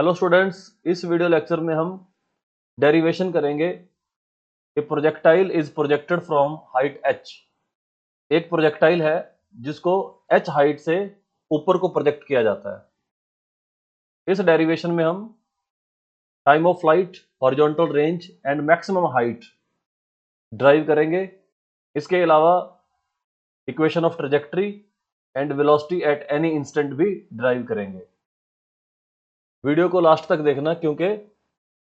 Hello students, इस video lecture में हम डेरिवेशन करेंगे कि projectile is projected from height h। एक प्रोजेक्टाइल है जिसको h हाइट से ऊपर को प्रोजेक्ट किया जाता है। इस डेरिवेशन में हम time of flight, horizontal range and maximum height drive करेंगे। इसके अलावा equation of trajectory and velocity at any instant भी ड्राइव करेंगे। वीडियो को लास्ट तक देखना, क्योंकि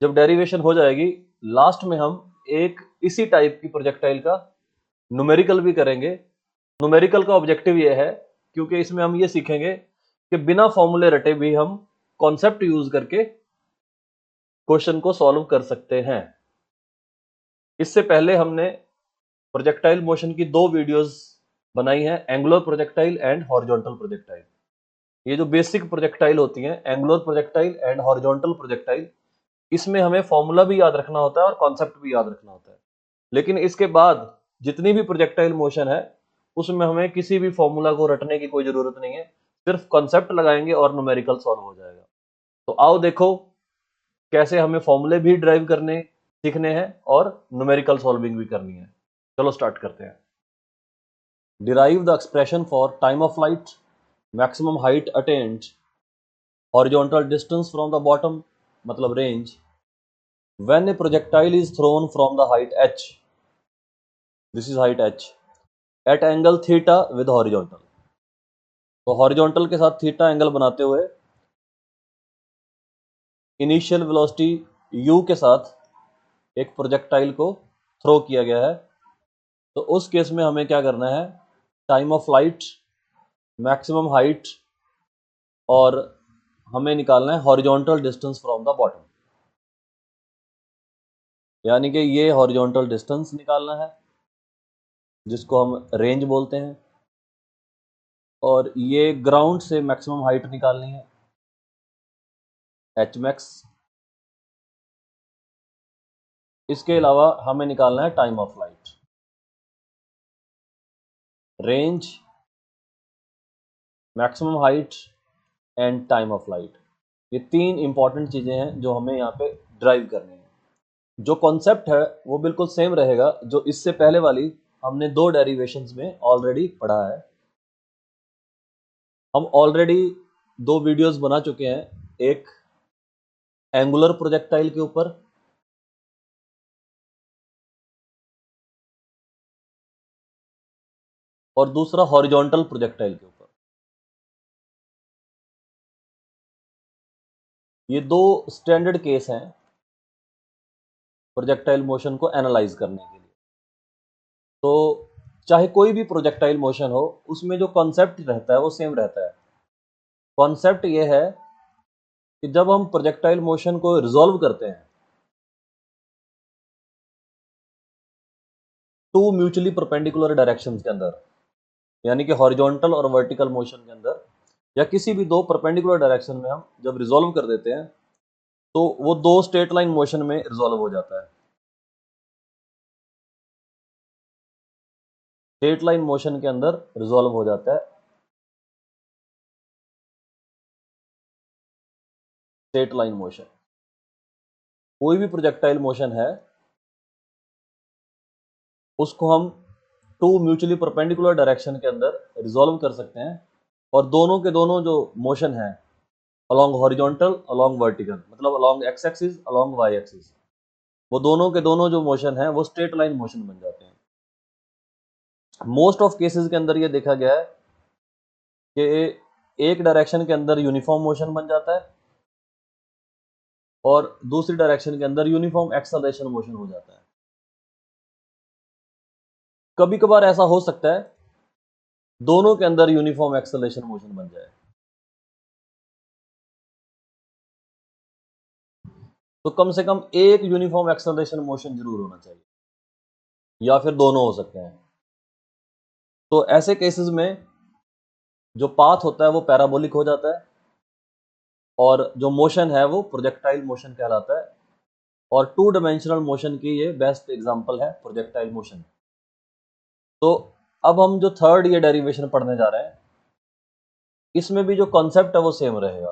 जब डेरिवेशन हो जाएगी लास्ट में हम एक इसी टाइप की प्रोजेक्टाइल का न्यूमेरिकल भी करेंगे। न्यूमेरिकल का ऑब्जेक्टिव ये है क्योंकि इसमें हम ये सीखेंगे कि बिना फॉर्मूले रटे भी हम कॉन्सेप्ट यूज करके क्वेश्चन को सॉल्व कर सकते हैं। इससे पहले हमने प्रोजेक्टाइल मोशन की दो वीडियोस बनाई हैं, angular projectile and horizontal projectile. ये जो बेसिक प्रोजेक्टाइल होती हैं, angular projectile and horizontal projectile, इसमें हमें फॉर्मूला भी याद रखना होता है और कॉन्सेप्ट भी याद रखना होता है। लेकिन इसके बाद जितनी भी प्रोजेक्टाइल मोशन है उसमें हमें किसी भी फॉर्मूला को रटने की कोई जरूरत नहीं है, सिर्फ कॉन्सेप्ट लगाएंगे और न्यूमेरिकल सॉल्व हो जाएगा। तो आओ देखो कैसे हमें फॉर्मूले भी ड्राइव करने सीखने हैं और न्यूमेरिकल सॉल्विंग भी करनी है। चलो स्टार्ट करते हैं। Derive the expression for time of flight, maximum height attend, horizontal distance from the bottom मतलब range, when a projectile is thrown from the height h, this is height h, at angle theta with horizontal। तो horizontal के साथ theta angle बनाते हुए initial velocity u के साथ एक projectile को थ्रो किया गया है। तो उस केस में हमें क्या करना है, time of flight, maximum height और हमें निकालना है horizontal distance from the bottom, यानी कि ये हॉरिजॉन्टल डिस्टेंस निकालना है जिसको हम रेंज बोलते हैं, और ये ग्राउंड से मैक्सिमम हाइट निकालनी है एच मैक्स। इसके अलावा हमें निकालना है time of flight, range, maximum height and time of flight. ये तीन इंपॉर्टेंट चीजें हैं जो हमें यहाँ पे ड्राइव करनी है। जो कॉन्सेप्ट है वो बिल्कुल सेम रहेगा जो इससे पहले वाली हमने दो डेरिवेशंस में ऑलरेडी पढ़ा है। हम ऑलरेडी दो वीडियोस बना चुके हैं, एक एंगुलर प्रोजेक्टाइल के ऊपर और दूसरा हॉरिजॉन्टल प्रोजेक्टाइल के ऊपर। ये दो स्टैंडर्ड केस हैं प्रोजेक्टाइल मोशन को एनालाइज करने के लिए। तो चाहे कोई भी प्रोजेक्टाइल मोशन हो, उसमें जो कॉन्सेप्ट रहता है वो सेम रहता है। कॉन्सेप्ट ये है कि जब हम प्रोजेक्टाइल मोशन को रिजॉल्व करते हैं टू म्यूचुअली परपेंडिकुलर डायरेक्शंस के अंदर, यानी कि हॉरिजॉन्टल और वर्टिकल मोशन के अंदर, या किसी भी दो परपेंडिकुलर डायरेक्शन में हम जब रिजॉल्व कर देते हैं तो वो दो स्ट्रेट लाइन मोशन में रिजॉल्व हो जाता है। स्ट्रेट लाइन मोशन के अंदर रिजॉल्व हो जाता है। स्ट्रेट लाइन मोशन, कोई भी प्रोजेक्टाइल मोशन है उसको हम टू म्यूचुअली परपेंडिकुलर डायरेक्शन के अंदर रिजॉल्व कर सकते हैं, और दोनों के दोनों जो मोशन है अलोंग हॉरिजॉन्टल, अलोंग वर्टिकल, मतलब along X axis, along Y axis, वो दोनों के दोनों जो मोशन है वो स्ट्रेट लाइन मोशन बन जाते हैं। मोस्ट ऑफ केसेस के अंदर ये देखा गया है कि एक डायरेक्शन के अंदर यूनिफॉर्म मोशन बन जाता है और दूसरी डायरेक्शन के अंदर यूनिफॉर्म एक्सेलरेशन मोशन हो जाता है। कभी कभार ऐसा हो सकता है दोनों के अंदर यूनिफॉर्म एक्सेलरेशन मोशन बन जाए, तो कम से कम एक यूनिफॉर्म एक्सेलरेशन मोशन जरूर होना चाहिए, या फिर दोनों हो सकते हैं। तो ऐसे केसेस में जो पाथ होता है वो पैराबोलिक हो जाता है और जो मोशन है वो प्रोजेक्टाइल मोशन कहलाता है। और टू डायमेंशनल मोशन की ये बेस्ट एग्जांपल है प्रोजेक्टाइल मोशन। तो अब हम जो थर्ड ये डेरिवेशन पढ़ने जा रहे हैं, इसमें भी जो कॉन्सेप्ट है वो सेम रहेगा।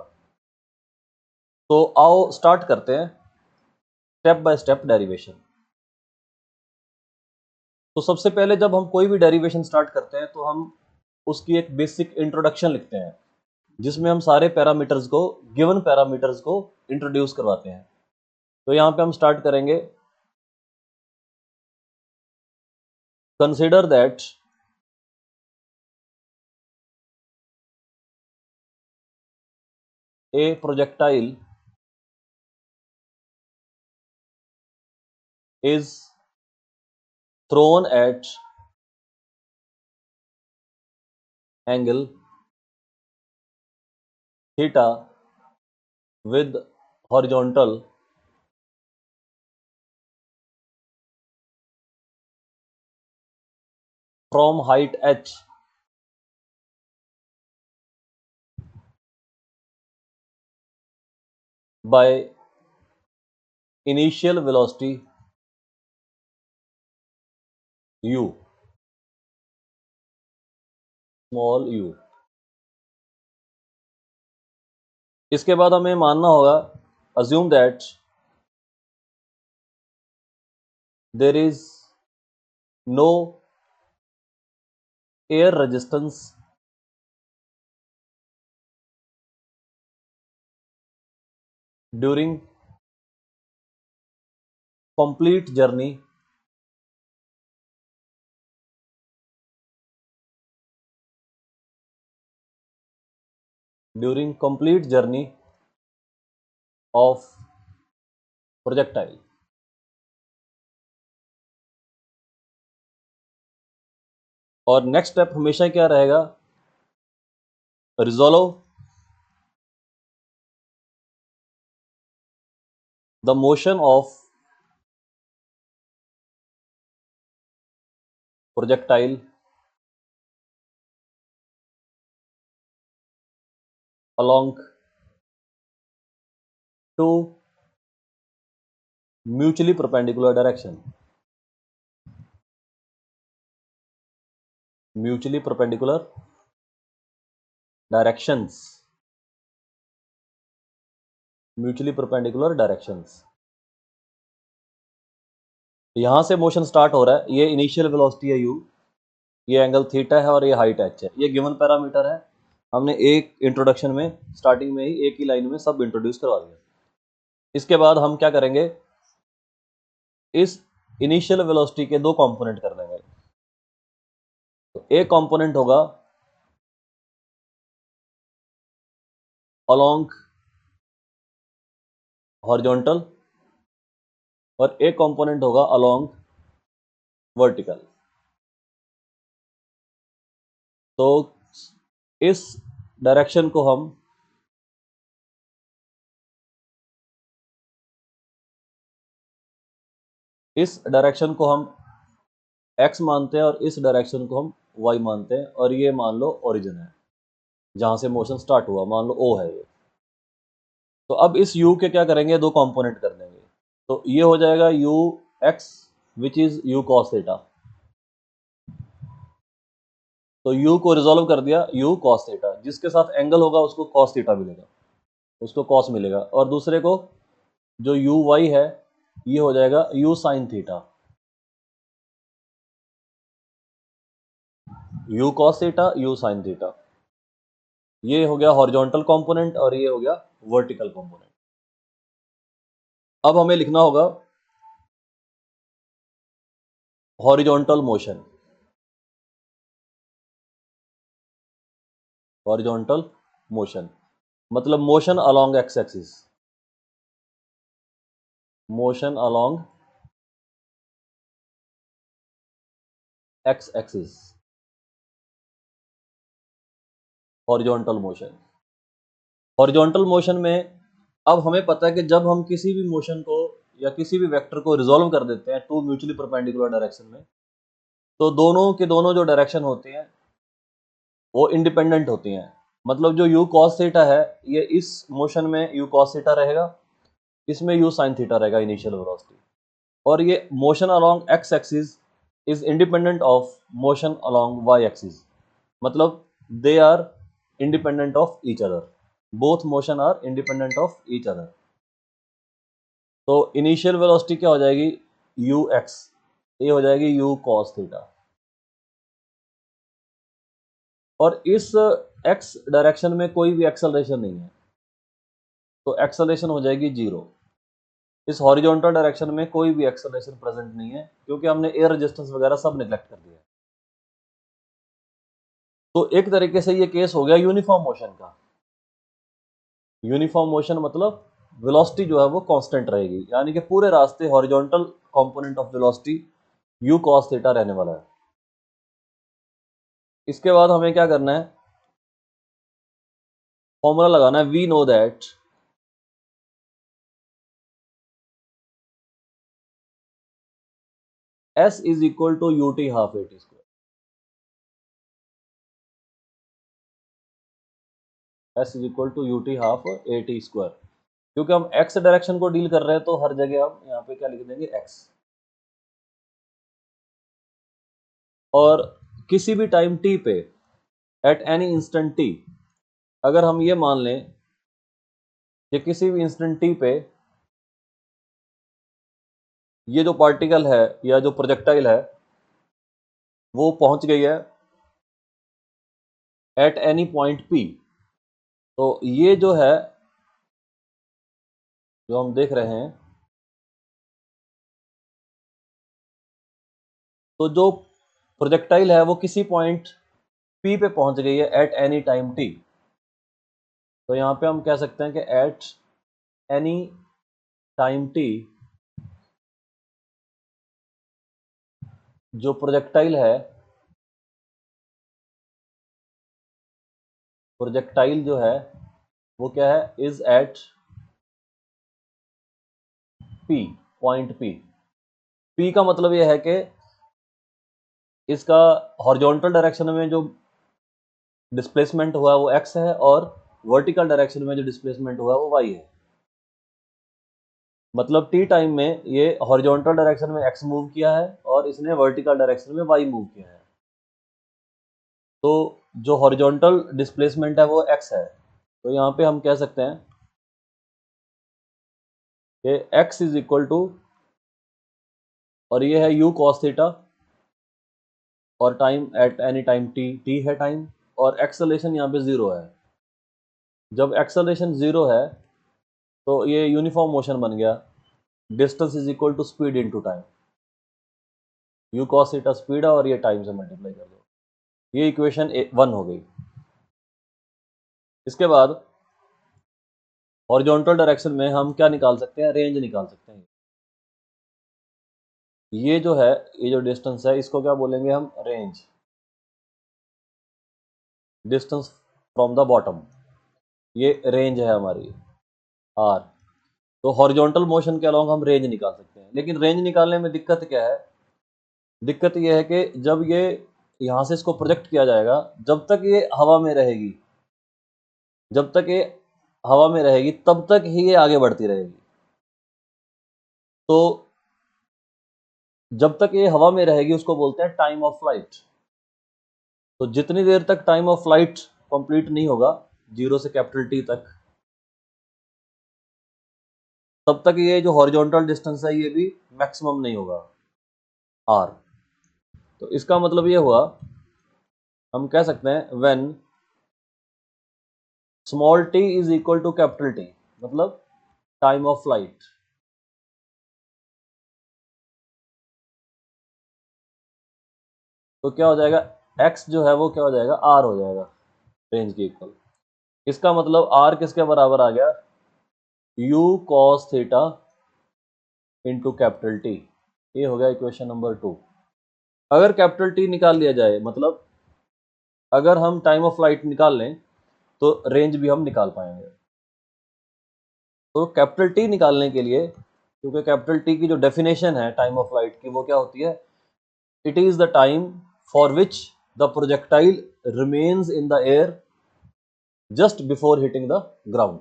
तो आओ स्टार्ट करते हैं स्टेप बाय स्टेप डेरिवेशन। तो सबसे पहले जब हम कोई भी डेरिवेशन स्टार्ट करते हैं तो हम उसकी एक बेसिक इंट्रोडक्शन लिखते हैं, जिसमें हम सारे पैरामीटर्स को, गिवन पैरामीटर्स को इंट्रोड्यूस करवाते हैं। तो यहाँ पे हम स्टार्ट करेंगे, consider that A projectile is thrown at angle theta with horizontal from height h by initial velocity u, small u। इसके बाद हमें मानना होगा, assume that there is no air resistance during complete journey of projectile। और next step हमेशा क्या रहेगा, resolve the motion of projectile along two mutually perpendicular direction, mutually perpendicular directions, mutually perpendicular directions। यहां से मोशन स्टार्ट हो रहा है, ये इनिशियल वेलोसिटी है u, ये एंगल थीटा है और ये हाइट h है, ये गिवन पैरामीटर है। हमने एक इंट्रोडक्शन में स्टार्टिंग में ही एक ही लाइन में सब इंट्रोड्यूस करवा दिया। इसके बाद हम क्या करेंगे, इस इनिशियल वेलोसिटी के दो कंपोनेंट कर देंगे। तो एक कंपोनेंट होगा अलोंग हॉरिजॉन्टल और एक कंपोनेंट होगा अलोंग वर्टिकल। तो इस डायरेक्शन को हम x मानते हैं और इस डायरेक्शन को हम y मानते हैं, और ये मान लो ओरिजिन है जहां से मोशन स्टार्ट हुआ, मान लो O है ये। तो अब इस u के क्या करेंगे, दो कंपोनेंट कर देंगे। तो ये हो जाएगा u x which is u cos theta. तो u को रिजॉल्व कर दिया, u cos थीटा, जिसके साथ एंगल होगा उसको cos थीटा मिलेगा, उसको cos मिलेगा। और दूसरे को जो u y है ये हो जाएगा u sin theta, u cos theta u sin theta. ये हो गया हॉरिजॉन्टल कंपोनेंट और ये हो गया वर्टिकल कंपोनेंट। अब हमें लिखना होगा हॉरिजॉन्टल मोशन, हॉरिजॉन्टल मोशन मतलब motion along X axis, motion along X axis, horizontal motion. Horizontal motion में अब हमें पता है कि जब हम किसी भी मोशन को या किसी भी वेक्टर को रिजॉल्व कर देते हैं टू म्यूचुअली परपेंडिकुलर डायरेक्शन में, तो दोनों के दोनों जो डायरेक्शन होती हैं वो इंडिपेंडेंट होती हैं। मतलब जो u cos थीटा है ये इस मोशन में u cos थीटा रहेगा, इसमें u sin थीटा रहेगा इनिशियल वेलोसिटी। और ये motion along x axis is independent of motion along y axis, मतलब they are independent of each other, both motion are independent of each other. तो initial velocity क्या हो जाएगी, you x, ये हो जाएगी यू कॉस थीटा। और इस एक्स डायरेक्शन में कोई भी एक्सेलरेशन नहीं है, तो एक्सेलरेशन हो जाएगी जीरो। इस हॉरिजॉन्टल डायरेक्शन में कोई भी एक्सेलरेशन प्रेजेंट नहीं है, क्योंकि हमने एयर रेजिस्टेंस वगैरह सब निगलेक्ट कर दिया। तो एक तरीके से ये केस हो गया यूनिफॉर्म मोशन का। यूनिफॉर्म मोशन मतलब वेलोसिटी जो है वो कांस्टेंट रहेगी, यानी कि पूरे रास्ते horizontal component of velocity u cos theta रहने वाला है। इसके बाद हमें क्या करना है, फॉर्मूला लगाना है, we know that s is equal to u t half a t square. s is equal to u t half a t square, क्योंकि हम x डायरेक्शन को डील कर रहे हैं, तो हर जगह हम यहाँ पे क्या लिख देंगे, x। और किसी भी टाइम t पे, एट एनी इंस्टेंट t, अगर हम ये मान लें कि किसी भी इंस्टेंट t पे ये जो पार्टिकल है या जो प्रोजेक्टाइल है वो पहुंच गई है एट एनी पॉइंट p, तो ये जो है, जो हम देख रहे हैं, तो जो प्रोजेक्टाइल है वो किसी पॉइंट p पे पहुंच गई है एट एनी टाइम t। तो यहाँ पे हम कह सकते हैं कि एट एनी टाइम t जो प्रोजेक्टाइल है, प्रोजेक्टाइल जो है वो क्या है, is at p, point p का मतलब ये है कि इसका हॉरिजॉन्टल डायरेक्शन में जो डिस्प्लेसमेंट हुआ वो x है, और वर्टिकल डायरेक्शन में जो डिस्प्लेसमेंट हुआ वो y है। मतलब t टाइम में ये हॉरिजॉन्टल डायरेक्शन में x मूव किया है और इसने वर्टिकल डायरेक्शन में y मूव किया है। तो जो हॉरिजॉन्टल डिस्प्लेसमेंट है वो x है, तो यहाँ पे हम कह सकते हैं कि x इज इक्वल टू, और ये है u cos थीटा, और time eight any time t है टाइम, और एक्सेलरेशन यहाँ पे जीरो है। जब एक्सेलरेशन जीरो है तो ये यूनिफॉर्म मोशन बन गया, distance is equal to speed into time. u cos theta speed है और ये टाइम से मल्टीप्लाई कर दो, ये इक्वेशन 1 हो गई। इसके बाद हॉरिजॉन्टल डायरेक्शन में हम क्या निकाल सकते हैं, रेंज निकाल सकते हैं। ये जो है, ये जो डिस्टेंस है इसको क्या बोलेंगे हम, range, distance from the bottom, ये रेंज है हमारी r। तो हॉरिजॉन्टल मोशन के अलोंग हम रेंज निकाल सकते हैं, लेकिन रेंज निकालने में दिक्कत क्या है, दिक्कत ये है कि जब ये यहाँ से इसको प्रोजेक्ट किया जाएगा, जब तक ये हवा में रहेगी, जब तक ये हवा में रहेगी तब तक ही ये आगे बढ़ती रहेगी। तो जब तक ये हवा में रहेगी उसको बोलते हैं टाइम ऑफ फ्लाइट। तो जितनी देर तक टाइम ऑफ फ्लाइट कंप्लीट नहीं होगा, जीरो से कैपिटल टी तक, तब तक ये जो हॉरिजॉन्टल डिस्टेंस है ये भी मैक्सिमम नहीं होगा r। तो इसका मतलब ये हुआ, हम कह सकते हैं when small t is equal to capital T, मतलब टाइम ऑफ फ्लाइट, तो क्या हो जाएगा, x जो है वो क्या हो जाएगा, r हो जाएगा, रेंज के इक्वल। इसका मतलब r किसके बराबर आ गया, u cos theta into capital T। ये हो गया इक्वेशन नंबर 2। अगर कैपिटल T निकाल लिया जाए, मतलब अगर हम टाइम ऑफ फ्लाइट निकाल लें तो रेंज भी हम निकाल पाएंगे। तो कैपिटल T निकालने के लिए, क्योंकि कैपिटल T की जो डेफिनेशन है टाइम ऑफ फ्लाइट की वो क्या होती है, it is the time for which the projectile remains in the air just before hitting the ground.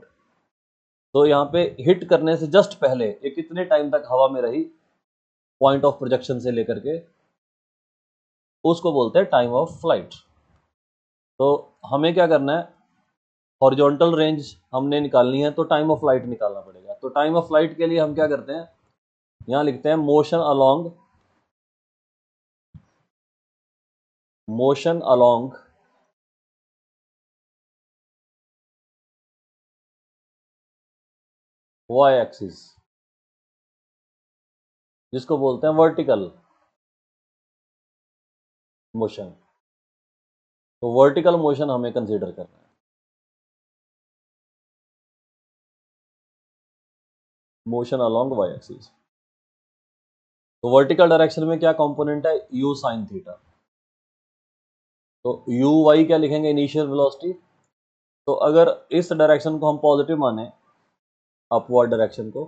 तो यहाँ पे हिट करने से जस्ट पहले ये कितने टाइम तक हवा में रही, पॉइंट ऑफ प्रोजेक्शन से लेकर के, उसको बोलते हैं टाइम ऑफ फ्लाइट। तो हमें क्या करना है, हॉरिजॉन्टल रेंज हमने निकालनी है, तो टाइम ऑफ फ्लाइट निकालना पड़ेगा। तो टाइम ऑफ फ्लाइट के लिए हम क्या करते हैं, यहां लिखते हैं मोशन अलोंग वाई एक्सिस, जिसको बोलते हैं वर्टिकल मोशन। तो वर्टिकल मोशन हमें कंसीडर करना है। मोशन अलोंग वाई एक्सिस, तो वर्टिकल डायरेक्शन में क्या कंपोनेंट है, u sin थीटा। तो u y क्या लिखेंगे, इनिशियल वेलोसिटी। तो अगर इस डायरेक्शन को हम पॉजिटिव माने, अपवर्ड डायरेक्शन को,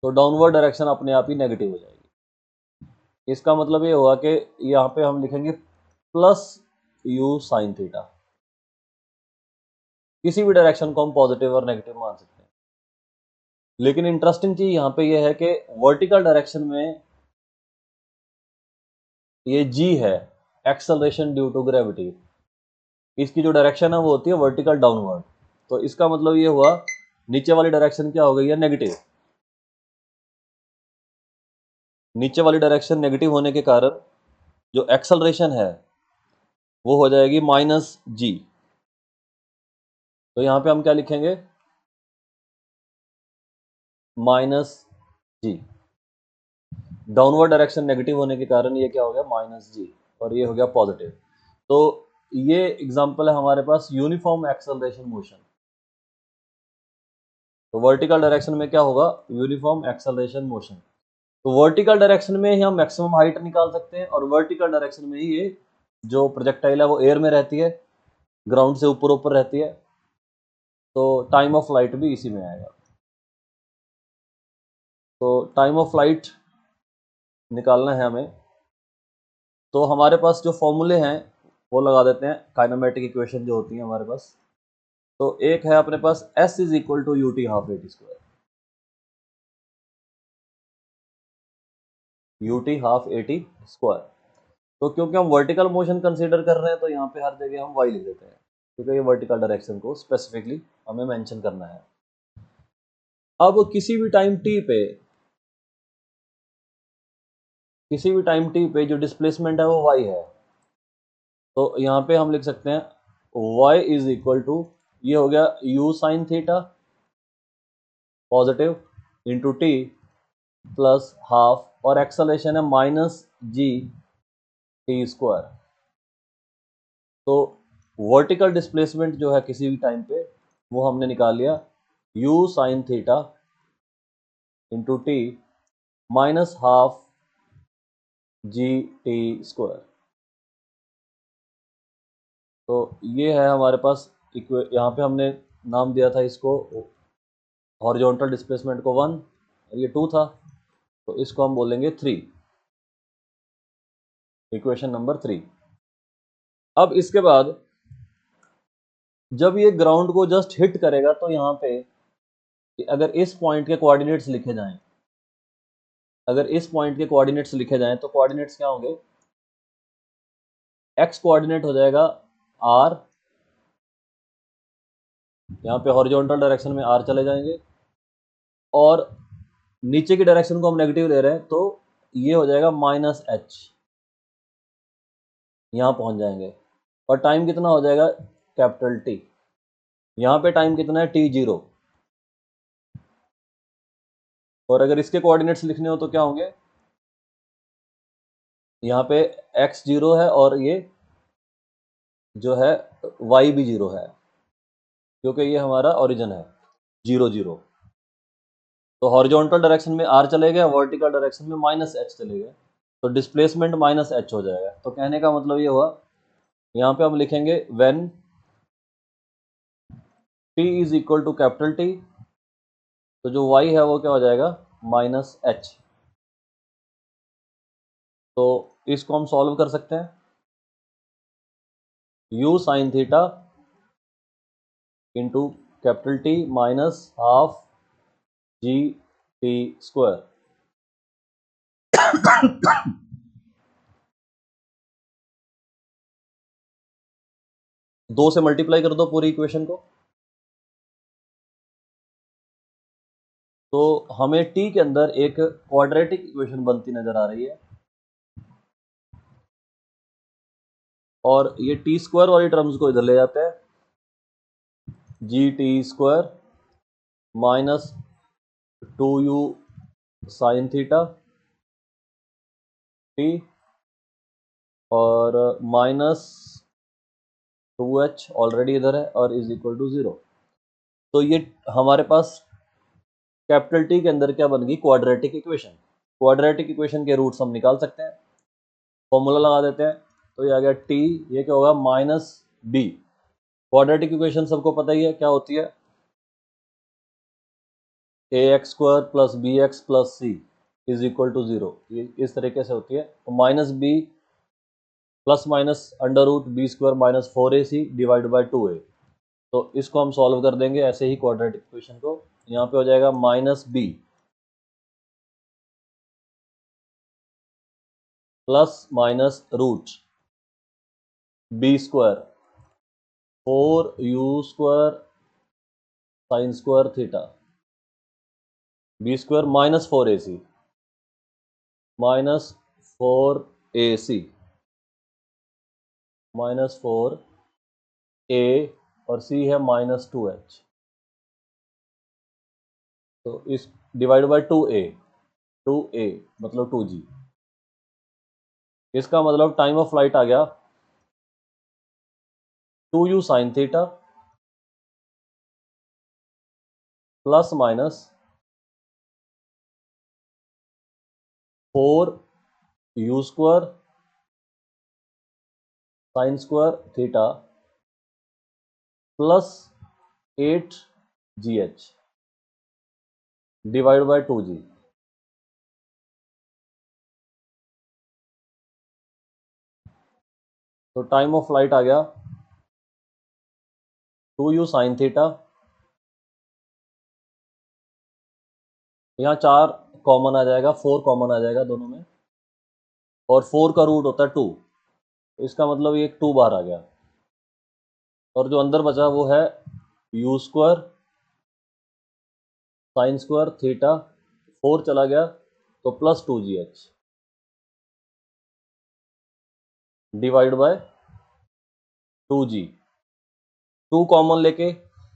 तो डाउनवर्ड डायरेक्शन अपने आप ही नेगेटिव हो जाएगी। इसका मतलब ये हुआ कि यहाँ पे हम लिखेंगे प्लस u sin थीटा। किसी भी डायरेक्शन को हम पॉजिटिव और नेगेटिव मान सकते हैं। लेकिन इंटरेस्टिंग चीज यहाँ पे ये है कि वर्टिकल डायरेक्शन में ये g है, एक्सेलरेशन ड्यू टू ग्रेविटी। इसकी जो डायरेक्शन है वो होती है वर्टिकल डाउनवर्ड। तो इसका मतलब ये हुआ नीचे वाली डायरेक्शन क्या हो गई है, नेगेटिव। नीचे वाली डायरेक्शन नेगेटिव होने के कारण जो एक्सेलरेशन है वो हो जाएगी माइनस जी। तो यहां पे हम क्या लिखेंगे, माइनस जी। डाउनवर्ड डायरेक्शन नेगेटिव होने के कारण ये क्या हो गया, माइनस जी, और ये हो गया पॉजिटिव। तो ये एग्जांपल है हमारे पास यूनिफॉर्म एक्सेलरेशन मोशन। तो वर्टिकल डायरेक्शन में क्या होगा, यूनिफॉर्म एक्सेलरेशन मोशन। तो वर्टिकल डायरेक्शन में ही हम मैक्सिमम हाइट निकाल सकते हैं, और वर्टिकल डायरेक्शन में ही ये जो प्रोजेक्टाइल है वो एयर में रहती है, ग्राउंड से ऊपर ऊपर रहती है। तो टाइम ऑफ फ्लाइट भी इसी में आएगा। तो टाइम ऑफ फ्लाइट निकालना है हमें, तो हमारे पास जो फॉर्मूले हैं वो लगा देते हैं, काइनेमेटिक इक्वेशन जो होती है हमारे पास। तो एक है अपने पास S is equal to u t half a t square, u t half a t square. तो क्योंकि हम वर्टिकल मोशन कंसीडर कर रहे हैं तो यहाँ पे हर जगह हम y लिख देते हैं, क्योंकि ये वर्टिकल डायरेक्शन को स्पेसिफिकली हमें मेंशन करना है। अब किसी भी टाइम t पे जो डिस्प्लेसमेंट है वो y है। तो यहाँ पे हम लिख सकते हैं y इज इक्वल टू, ये हो गया u sine theta positive into T plus half, और एक्सेलरेशन है माइनस जी टी स्क्वायर। तो वर्टिकल डिस्प्लेसमेंट जो है किसी भी टाइम पे वो हमने निकाल लिया, u sine theta into T minus half G T square. तो ये है हमारे पास यहाँ पे हमने नाम दिया था इसको, हॉरिजॉन्टल डिस्प्लेसमेंट को 1, और ये 2 था, तो इसको हम बोलेंगे 3, इक्वेशन नंबर 3। अब इसके बाद जब ये ग्राउंड को जस्ट हिट करेगा तो यहाँ पे अगर इस पॉइंट के कोऑर्डिनेट्स लिखे जाएं, तो कोऑर्डिनेट्स क्या होंगे, एक्स कोऑर्डिनेट हो जाएगा आर, यहाँ पे हॉरिजॉन्टल डायरेक्शन में आर चले जाएंगे, और नीचे की डायरेक्शन को हम नेगेटिव ले रहे हैं तो ये हो जाएगा माइनस एच, यहाँ पहुंच जाएंगे। और टाइम कितना हो जाएगा, कैपिटल टी। यहाँ पे टाइम कितना है, टी जीरो। और अगर इसके कोऑर्डिनेट्स लिखने हो तो क्या होंगे, यहाँ पे एक्स जीरो है और ये जो है वाई भी जीरो है, क्योंकि ये हमारा ओरिजिन है 0 0। तो हॉरिजॉन्टल डायरेक्शन में आर चले गए, वर्टिकल डायरेक्शन में माइनस एच चले गए, तो डिस्प्लेसमेंट माइनस एच हो जाएगा। तो कहने का मतलब ये हुआ, यहाँ पे हम लिखेंगे when t is equal to capital T, तो जो y है वो क्या हो जाएगा, माइनस एच। तो इसको हम सॉल्व कर सकते हैं, u sine theta into capital T minus half G T square. 2 से मल्टीप्लाई कर दो पूरी इक्वेशन को, तो हमें t के अंदर एक क्वाड्रेटिक इक्वेशन बनती नजर आ रही है, और ये टी स्क्वायर वाली टर्म्स को इधर ले जाते हैं, G T square minus 2u sign theta T और माइनस 2h ऑलरेडी इधर है और इज इक्वल टू 0। तो ये हमारे पास कैपिटल टी के अंदर क्या बन गई, क्वाड्रेटिक इक्वेशन। क्वाड्रेटिक इक्वेशन के रूट्स हम निकाल सकते हैं, फॉर्मूला लगा देते हैं। तो ये आ गया टी, ये क्या होगा माइनस बी। क्वाड्रेटिक इक्वेशन सबको पता ही है क्या होती है, a x square plus b x plus c is equal to 0। ये इस तरीके से होती है। तो minus b plus minus under root b square minus 4ac divide by 2a। तो इसको हम सॉल्व कर देंगे ऐसे ही क्वाड्रेटिक इक्वेशन को। यहाँ पे हो जाएगा minus b plus minus root b square 4u square sine square theta b square minus 4ac minus 4ac minus 4a और c है माइनस 2h। तो इस डिवाइड बाय 2a मतलब 2g। इसका मतलब टाइम ऑफ फ्लाइट आ गया 2u sine theta plus minus 4u square sine square theta plus 8gh divide by 2g। तो time of flight आ गया 2u साइन थीटा, यहाँ 4 कॉमन आ जाएगा, 4 कॉमन आ जाएगा दोनों में, और 4 का रूट होता है 2, इसका मतलब ये 2 बाहर आ गया, और जो अंदर बचा वो है u square sine square theta, 4 चला गया तो plus 2gh divide bye 2g। 2 common लेके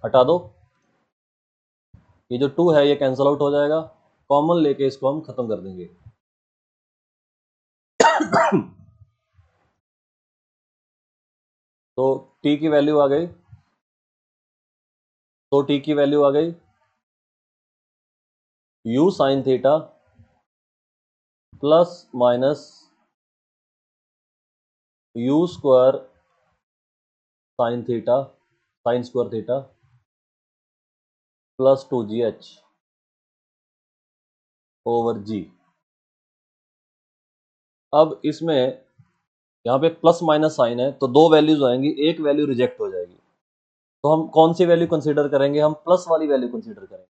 हटा दो, ये जो 2 है ये कैंसल आउट हो जाएगा, कॉमन लेके इसको हम खत्म कर देंगे। तो t की वैल्यू आ गई, तो t की वैल्यू आ गई u sine theta plus minus u square sine theta sine square theta plus 2gh over g। अब इसमें यहाँ पे प्लस माइनस साइन है तो दो वैल्यूज आएंगी, एक वैल्यू रिजेक्ट हो जाएगी। तो हम कौन सी वैल्यू कंसीडर करेंगे, हम प्लस वाली वैल्यू कंसीडर करेंगे।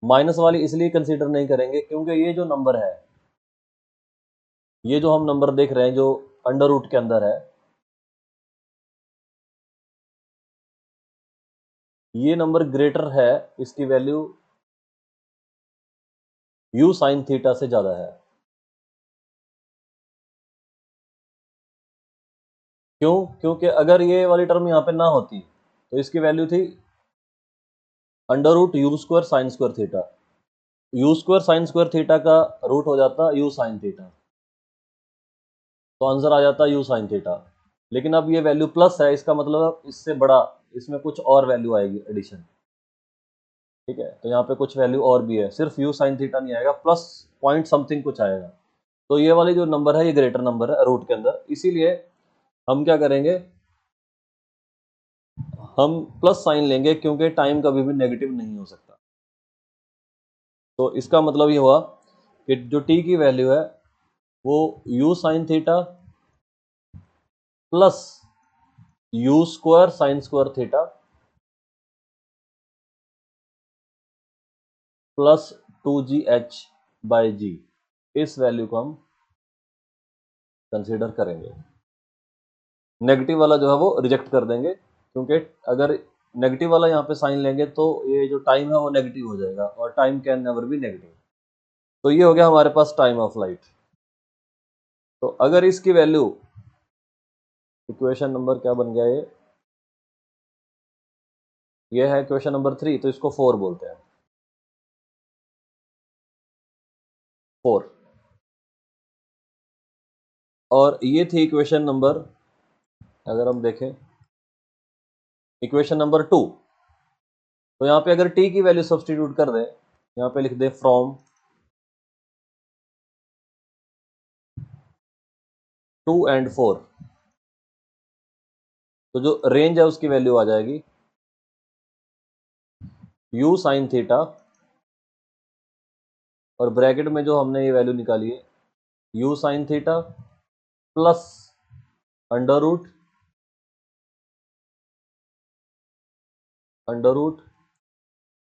माइनस वाली इसलिए कंसीडर नहीं करेंगे क्योंकि ये जो नंबर है, ये जो हम नंबर देख रहे हैं जो अंडर रूट के अंदर है, ये नंबर ग्रेटर है, इसकी वैल्यू u साइन थीटा से ज्यादा है। क्यों? क्योंकि अगर ये वाली टर्म यहाँ पे ना होती तो इसकी वैल्यू थी under root u square sine square theta. U square sine square theta का रूट हो जाता यू साइन थीटा, तो आंसर आ जाता यू साइन थीटा। लेकिन अब ये वैल्यू प्लस है, इसका मतलब इससे बड़ा, इसमें कुछ और वैल्यू आएगी एडिशन। ठीक है, तो यहाँ पे कुछ वैल्यू और भी है, सिर्फ यू साइन थीटा नहीं आएगा, प्लस पॉइंट समथिंग कुछ आएगा। तो ये वाली जो नंबर है ये ग्रेटर नंबर है रूट के अंदर, इसीलिए हम क्या करेंगे, हम प्लस साइन लेंगे क्योंकि टाइम कभी भी नेगेटिव नहीं हो सकता। तो इसका मतलब ये हुआ कि जो t की वैल्यू है वो u sine theta plus u square sine square theta plus 2gh by g, इस वैल्यू को हम कंसीडर करेंगे। नेगेटिव वाला जो है वो रिजेक्ट कर देंगे, क्योंकि अगर नेगेटिव वाला यहाँ पे साइन लेंगे तो ये जो टाइम है वो नेगेटिव हो जाएगा, और time can never be negative. तो ये हो गया हमारे पास टाइम ऑफ लाइट। तो अगर इसकी वैल्यू, इक्वेशन नंबर क्या बन गया ये है इक्वेशन नंबर 3, तो इसको 4 बोलते हैं, 4। और ये थी इक्वेशन नंबर, अगर हम देखें इक्वेशन नंबर 2, तो यहाँ पे अगर t की वैल्यू सब्स्टिट्यूट कर दें, यहाँ पे लिख दें फ्रॉम 2 and 4, तो जो रेंज है उसकी वैल्यू आ जाएगी u sin थीटा, और ब्रैकेट में जो हमने ये वैल्यू निकाली है u sin theta plus under root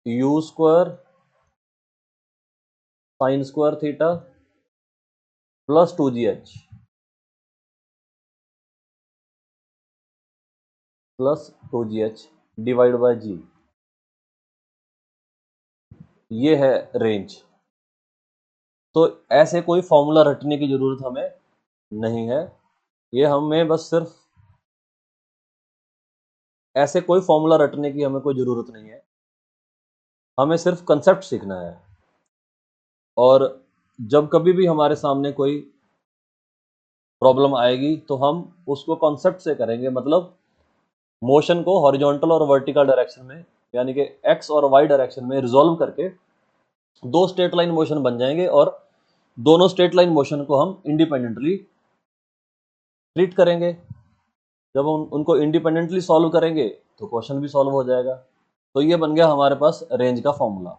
u square sine square theta plus 2gh plus 2gh divide by g। ये है रेंज। तो ऐसे कोई फॉर्मूला रटने की जरूरत हमें नहीं है, ये हमें बस सिर्फ ऐसे कोई फॉर्मूला रटने की हमें कोई ज़रूरत नहीं है, हमें सिर्फ कंसेप्ट सीखना है। और जब कभी भी हमारे सामने कोई प्रॉब्लम आएगी तो हम उसको कॉन्सेप्ट से करेंगे, मतलब मोशन को हॉरिजॉन्टल और वर्टिकल डायरेक्शन में, यानी कि एक्स और वाई डायरेक्शन में रिजॉल्व करके दो स्ट्रेट लाइन मोशन बन जाएंगे, और दोनों स्ट्रेट लाइन मोशन को हम इंडिपेंडेंटली ट्रीट करेंगे। जब हम उनको इंडिपेंडेंटली सॉल्व करेंगे तो क्वेश्चन भी सॉल्व हो जाएगा। तो ये बन गया हमारे पास रेंज का फॉर्मूला।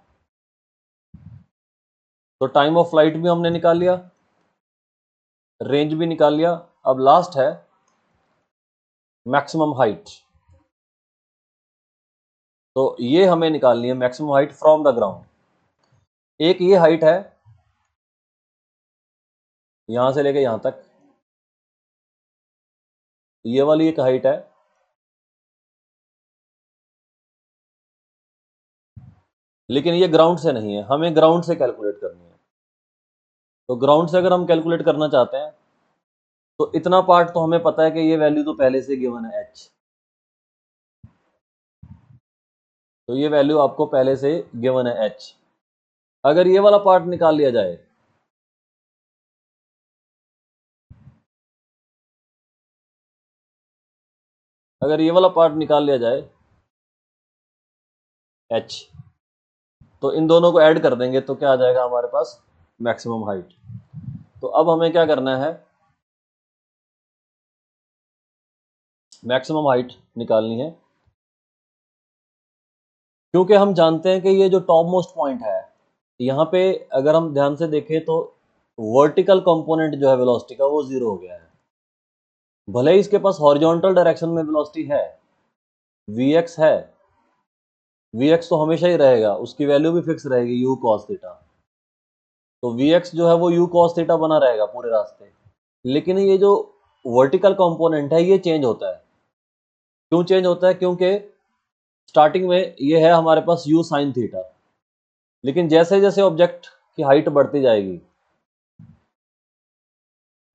तो टाइम ऑफ फ्लाइट भी हमने निकाल लिया, रेंज भी निकाल लिया। अब लास्ट है मैक्सिमम हाइट। तो ये हमें निकालनी है maximum height from the ground. एक ये हाइट है यहां से लेके यहां तक, ये वाली एक हाइट है, लेकिन ये ग्राउंड से नहीं है, हमें ग्राउंड से कैलकुलेट करनी है। तो ग्राउंड से अगर हम कैलकुलेट करना चाहते हैं तो इतना पार्ट तो हमें पता है कि ये वैल्यू तो पहले से गिवन है h, तो ये वैल्यू आपको पहले से गिवन है h। अगर ये वाला पार्ट निकाल लिया जाए, अगर ये वाला पार्ट निकाल लिया जाए h, तो इन दोनों को ऐड कर देंगे तो क्या आ जाएगा हमारे पास मैक्सिमम हाइट। तो अब हमें क्या करना है, मैक्सिमम हाइट निकालनी है, क्योंकि हम जानते हैं कि ये जो टॉप मोस्ट पॉइंट है यहाँ पे अगर हम ध्यान से देखें तो वर्टिकल कंपोनेंट जो है वेलोसिटी का वो 0 हो गया है। भले ही इसके पास हॉरिजॉन्टल डायरेक्शन में वेलोसिटी है, vx है, vx तो हमेशा ही रहेगा, उसकी वैल्यू भी फिक्स रहेगी u cos थीटा। तो vx जो है वो u cos थीटा बना रहेगा पूरे रास्ते। लेकिन ये जो वर्टिकल कंपोनेंट है ये चेंज होता है। क्यों चेंज होता है? क्योंकि स्टार्टिंग में ये है हमारे पास u sin थीटा, लेकिन जैसे जैसे ऑब्जेक्ट की हाइट बढ़ती जाएगी,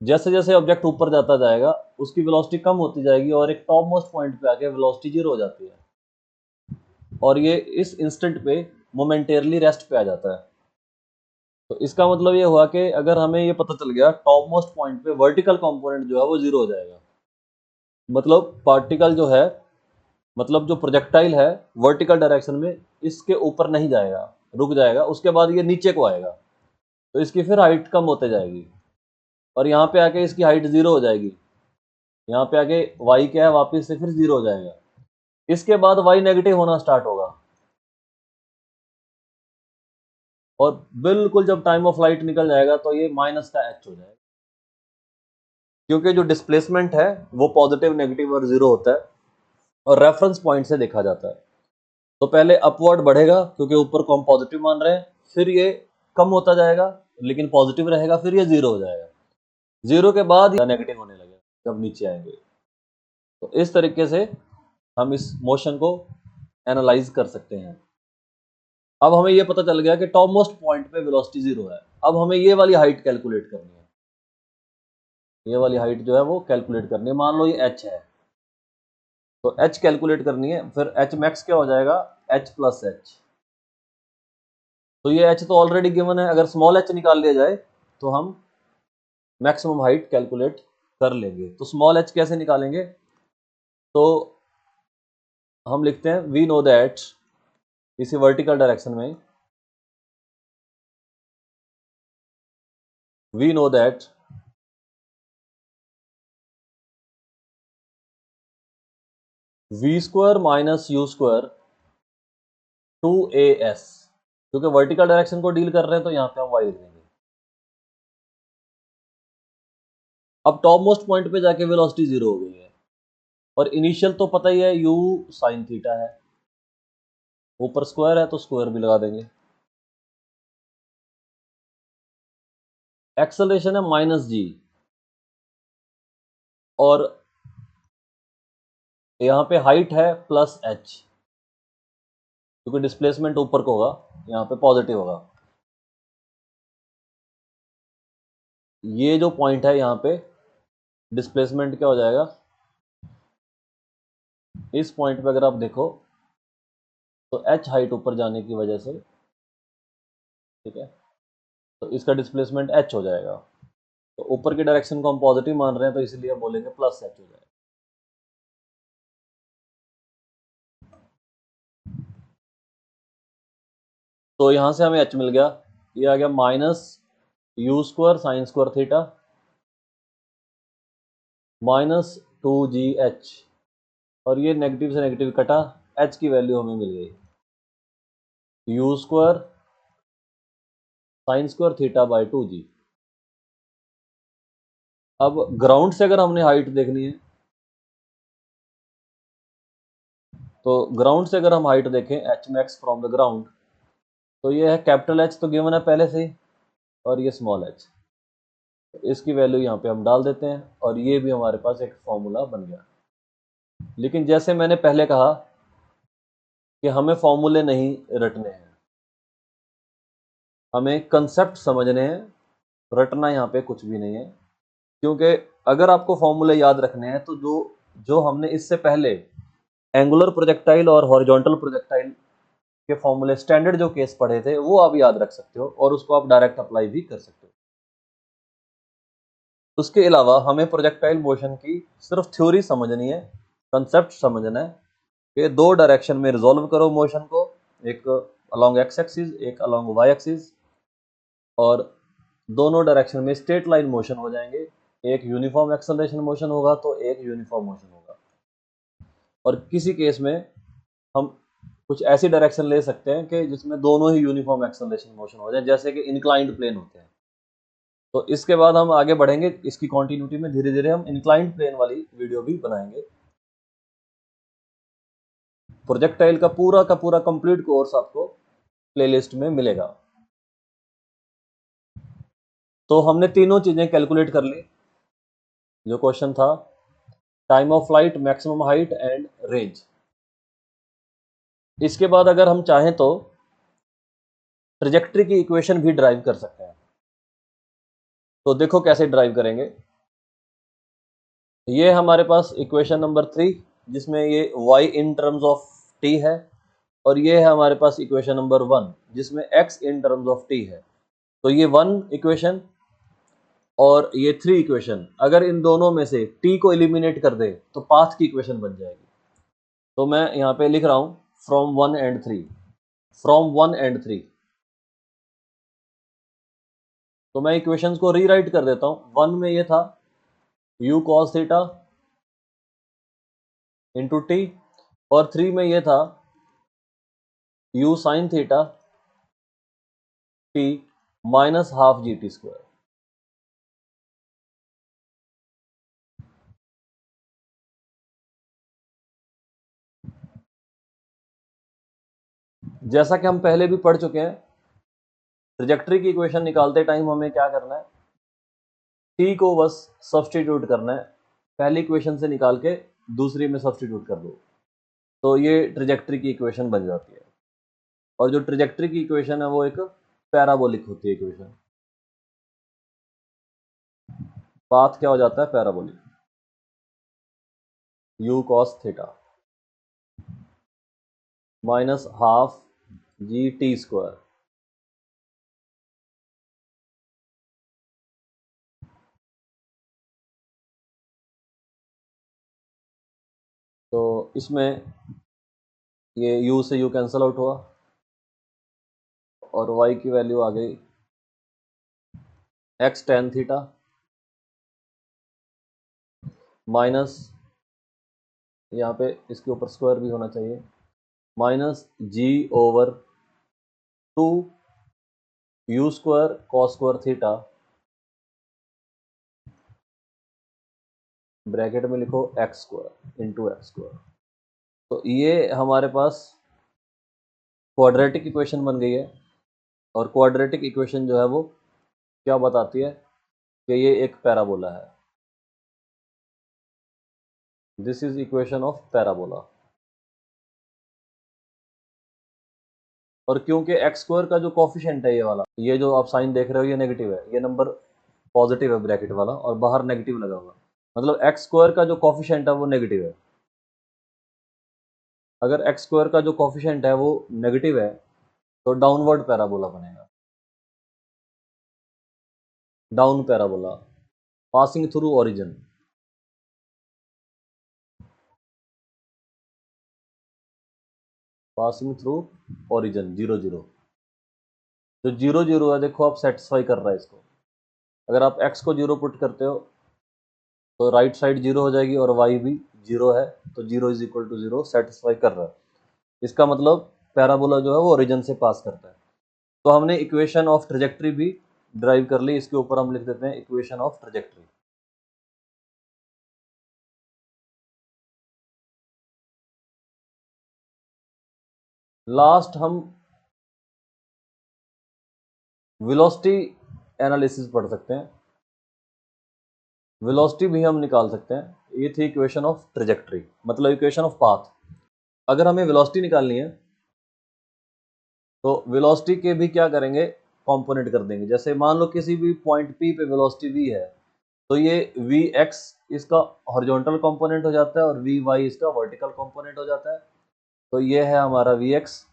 जैसे जैसे ऑब्जेक्ट ऊपर जाता जाएगा उसकी वेलोसिटी कम होती जाएगी, और एक टॉप मोस्ट पॉइंट पे आके वेलोसिटी 0 हो जाती है, और ये इस इंस्टेंट पे मोमेंटेरली रेस्ट पे आ जाता है। तो इसका मतलब ये हुआ कि अगर हमें ये पता चल गया टॉप मोस्ट पॉइंट पे वर्टिकल कंपोनेंट जो है वो 0 हो जाएगा, मतलब पार्टिकल जो है, मतलब जो प्रोजेक्टाइल है वर्टिकल डायरेक्शन में इसके ऊपर नहीं जाएगा, रुक जाएगा, उसके बाद ये नीचे को आएगा, तो इसकी फिर हाइट कम होते जाएगी, और यहाँ पे आके इसकी हाइट 0 हो जाएगी। यहाँ पे आके y क्या है वापस से फिर 0 हो जाएगा, इसके बाद y नेगेटिव होना स्टार्ट होगा, और बिल्कुल जब टाइम ऑफ फ्लाइट निकल जाएगा तो ये माइनस का h हो जाएगा, क्योंकि जो डिस्प्लेसमेंट है वो पॉजिटिव, नेगेटिव और 0 होता है, और रेफरेंस पॉइंट से देखा जाता है। तो पहले अपवर्ड बढ़ेगा क्योंकि ऊपर को हम पॉजिटिव मान रहे हैं, फिर ये कम होता जाएगा लेकिन पॉजिटिव रहेगा, फिर ये 0 हो जाएगा, 0 के बाद नेगेटिव होने लगेगा जब नीचे आएंगे। तो इस तरीके से हम इस मोशन को एनालाइज कर सकते हैं। अब हमें ये पता चल गया कि टॉप मोस्ट पॉइंट पे वेलोसिटी 0 है। अब हमें ये वाली हाइट कैलकुलेट करनी है, ये वाली हाइट जो है वो कैलकुलेट करनी है। मान लो ये h है, तो h कैलकुलेट करनी है। फिर h मैक्स क्या हो जाएगा, h प्लस h। तो ये h तो ऑलरेडी गिवन है, अगर स्मॉल h निकाल लिया जाए तो हम मैक्सिमम हाइट कैलकुलेट कर लेंगे। तो स्मॉल h कैसे निकालेंगे, तो हम लिखते हैं वी नो दैट, इसी वर्टिकल डायरेक्शन में we know that v square minus u square 2as, क्योंकि वर्टिकल डायरेक्शन को डील कर रहे हैं तो यहाँ पे हम y लिख देंगे। अब टॉप मोस्ट पॉइंट पे जाके वेलोसिटी 0 हो गई है, और इनिशियल तो पता ही है u साइन थीटा है, ऊपर स्क्वायर है तो स्क्वायर भी लगा देंगे। एक्सेलरेशन है माइनस g, और यहाँ पे हाइट है प्लस h, क्योंकि डिस्प्लेसमेंट ऊपर को होगा, यहाँ पे पॉजिटिव होगा। ये जो पॉइंट है यहाँ पे डिस्प्लेसमेंट क्या हो जाएगा, इस पॉइंट पे अगर आप देखो तो h हाइट ऊपर जाने की वजह से, ठीक है, तो इसका डिस्प्लेसमेंट h हो जाएगा। तो ऊपर की डायरेक्शन को हम पॉजिटिव मान रहे हैं तो इसलिए हम बोलेंगे प्लस h हो जाएगा। तो यहां से हमें h मिल गया, ये आ गया minus u square sine square theta minus 2gh, और ये नेगेटिव से नेगेटिव कटा, h की वैल्यू हमें मिल गई u square sine square theta by 2g। अब ग्राउंड से अगर हमने हाइट देखनी है, तो ग्राउंड से अगर हम हाइट देखें h max from the ground, तो ये है कैपिटल H तो गिवन है पहले से ही, और ये स्मॉल h, इसकी वैल्यू यहाँ पे हम डाल देते हैं, और ये भी हमारे पास एक फॉर्मूला बन गया। लेकिन जैसे मैंने पहले कहा कि हमें फॉर्मूले नहीं रटने हैं, हमें कंसेप्ट समझने हैं, रटना यहाँ पे कुछ भी नहीं है। क्योंकि अगर आपको फॉर्मूले याद रखने हैं तो जो जो हमने इससे पहले एंगुलर प्रोजेक्टाइल और हॉरिजॉन्टल प्रोजेक्टाइल के फॉर्मूले स्टैंडर्ड जो केस पढ़े थे वो आप याद रख सकते हो, और उसको आप डायरेक्ट अप्लाई भी कर सकते हो। उसके अलावा हमें प्रोजेक्टाइल मोशन की सिर्फ थ्योरी समझनी है, कंसेप्ट समझना है कि दो डायरेक्शन में रिजॉल्व करो मोशन को, एक अलोंग एक्स एक्सिस एक अलोंग वाई एक्सिस, और दोनों डायरेक्शन में स्ट्रेट लाइन मोशन हो जाएंगे। एक यूनिफॉर्म एक्सेलरेशन मोशन होगा तो एक यूनिफॉर्म मोशन होगा, और किसी केस में हम कुछ ऐसी डायरेक्शन ले सकते हैं कि जिसमें दोनों ही यूनिफॉर्म एक्सेलरेशन मोशन हो जाए, जैसे कि इंक्लाइंड प्लेन होते हैं। तो इसके बाद हम आगे बढ़ेंगे, इसकी कॉन्टिन्यूटी में धीरे धीरे हम इंक्लाइंड प्लेन वाली वीडियो भी बनाएंगे। प्रोजेक्टाइल का पूरा कंप्लीट कोर्स आपको प्लेलिस्ट में मिलेगा। तो हमने तीनों चीजें कैलकुलेट कर ली। जो क्वेश्चन था time of flight, maximum height and range. इसके बाद अगर हम चाहें तो ट्रेजेक्टरी की इक्वेशन भी ड्राइव कर सकते हैं। तो देखो कैसे ड्राइव करेंगे। ये हमारे पास इक्वेशन नंबर 3, जिसमें ये y in terms of t है, और ये है हमारे पास इक्वेशन नंबर 1 जिसमें x in terms of t है। तो ये 1 इक्वेशन और ये 3 इक्वेशन, अगर इन दोनों में से t को एलिमिनेट कर दे तो पाथ की इक्वेशन बन जाएगी। तो मैं यहाँ पे लिख रहा हूँ फ्रॉम 1 एंड 3, फ्रॉम 1 एंड 3। तो मैं इक्वेशंस को रीराइट कर देता हूँ। 1 में ये था u cos theta into T, और 3 में ये था u sin theta T minus half G T square. जैसा कि हम पहले भी पढ़ चुके हैं, ट्रेजेक्टरी की इक्वेशन निकालते टाइम हमें क्या करना है, टी को बस सब्सटीट्यूट करना है, पहली इक्वेशन से निकाल के दूसरी में सब्सटीट्यूट कर दो। तो ये ट्रेजेक्ट्री की इक्वेशन बन जाती है। और जो ट्रेजेक्ट्री की इक्वेशन है वो एक पैराबोलिक होती है इक्वेशन। पाथ क्या हो जाता है? Parabolic. u cos theta minus half G T square. तो इसमें ये u से u कैंसिल आउट हुआ और y की वैल्यू आ गई x tan थीटा माइनस, यहाँ पे इसके ऊपर स्क्वायर भी होना चाहिए, minus g over 2 u square cos square theta bracket में लिखो x square into x square. तो ये हमारे पास क्वाड्रेटिक इक्वेशन बन गई है। और क्वाड्रेटिक इक्वेशन जो है वो क्या बताती है कि ये एक पैराबोला है। This is equation of parabola. और क्योंकि एक्स स्क्वायर का जो कोफिशिएंट है ये वाला, ये जो आप साइन देख रहे हो ये नेगेटिव है, ये नंबर पॉजिटिव है ब्रैकेट वाला और बाहर नेगेटिव लगा हुआ, मतलब एक्स स्क्वायर का जो कोफिशिएंट है वो नेगेटिव है। अगर एक्स स्क्वायर का जो कोफिशिएंट है वो नेगेटिव है तो डाउनवर्ड पैराबोला बनेगा। Down parabola passing through origin. Passing through origin 0 0। जो 0 0 है देखो आप सेटिस्फाई कर रहा है इसको। अगर आप x को 0 पुट करते हो तो राइट साइड 0 हो जाएगी और y भी 0 है, तो 0 इज इक्वल टू 0 सेटिस्फाई कर रहा है। इसका मतलब पैराबोला जो है वो ओरिजिन से पास करता है। तो हमने इक्वेशन ऑफ ट्रेजेक्ट्री भी ड्राइव कर ली। इसके ऊपर हम लिख देते हैं इक्वेशन ऑफ ट्रेजेक्ट्री। लास्ट हम वेलोसिटी एनालिसिस पढ़ सकते हैं। वेलोसिटी भी हम निकाल सकते हैं। ये थी इक्वेशन ऑफ ट्रेजेक्ट्री, मतलब इक्वेशन ऑफ पाथ। अगर हमें वेलोसिटी निकालनी है तो वेलोसिटी के भी क्या करेंगे, कंपोनेंट कर देंगे। जैसे मान लो किसी भी पॉइंट पी पे वेलोसिटी v है तो ये वी एक्स इसका हॉरिजॉन्टल कंपोनेंट हो जाता है और वी वाई इसका वर्टिकल कंपोनेंट हो जाता है। तो ये है हमारा वी एक्स,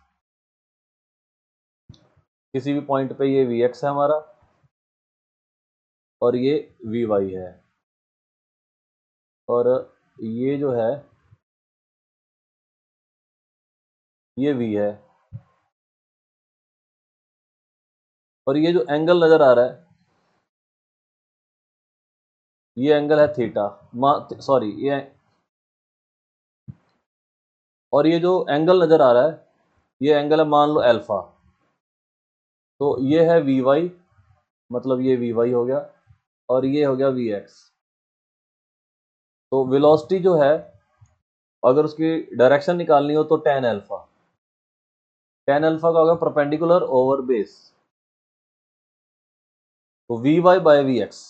किसी भी पॉइंट पे ये वी एक्स है हमारा और ये वी वाई है। और ये जो है ये v है। और ये जो एंगल नजर आ रहा है ये एंगल है थीटा, सॉरी ये, और ये जो एंगल नजर आ रहा है ये एंगल है मान लो अल्फा। तो ये है वी वाई, मतलब ये वी वाई हो गया और ये हो गया वी एक्स। तो वेलोसिटी जो है अगर उसकी डायरेक्शन निकालनी हो तो टेन अल्फा। टेन अल्फा का होगा परपेंडिकुलर ओवर बेस, तो v y by v x.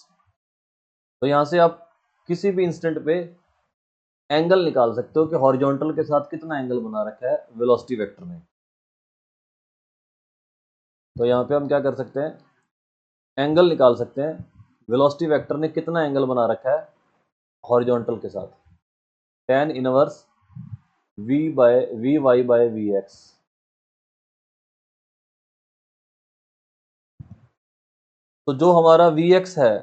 तो यहां से आप किसी भी इंस्टेंट पे एंगल निकाल सकते हो कि हॉरिजॉन्टल के साथ कितना एंगल बना रखा है वेलोसिटी वेक्टर ने। तो यहाँ पे हम क्या कर सकते हैं, एंगल निकाल सकते हैं वेलोसिटी वेक्टर ने कितना एंगल बना रखा है हॉरिजॉन्टल के साथ। Tan inverse v y by v x. तो जो हमारा वी एक्स है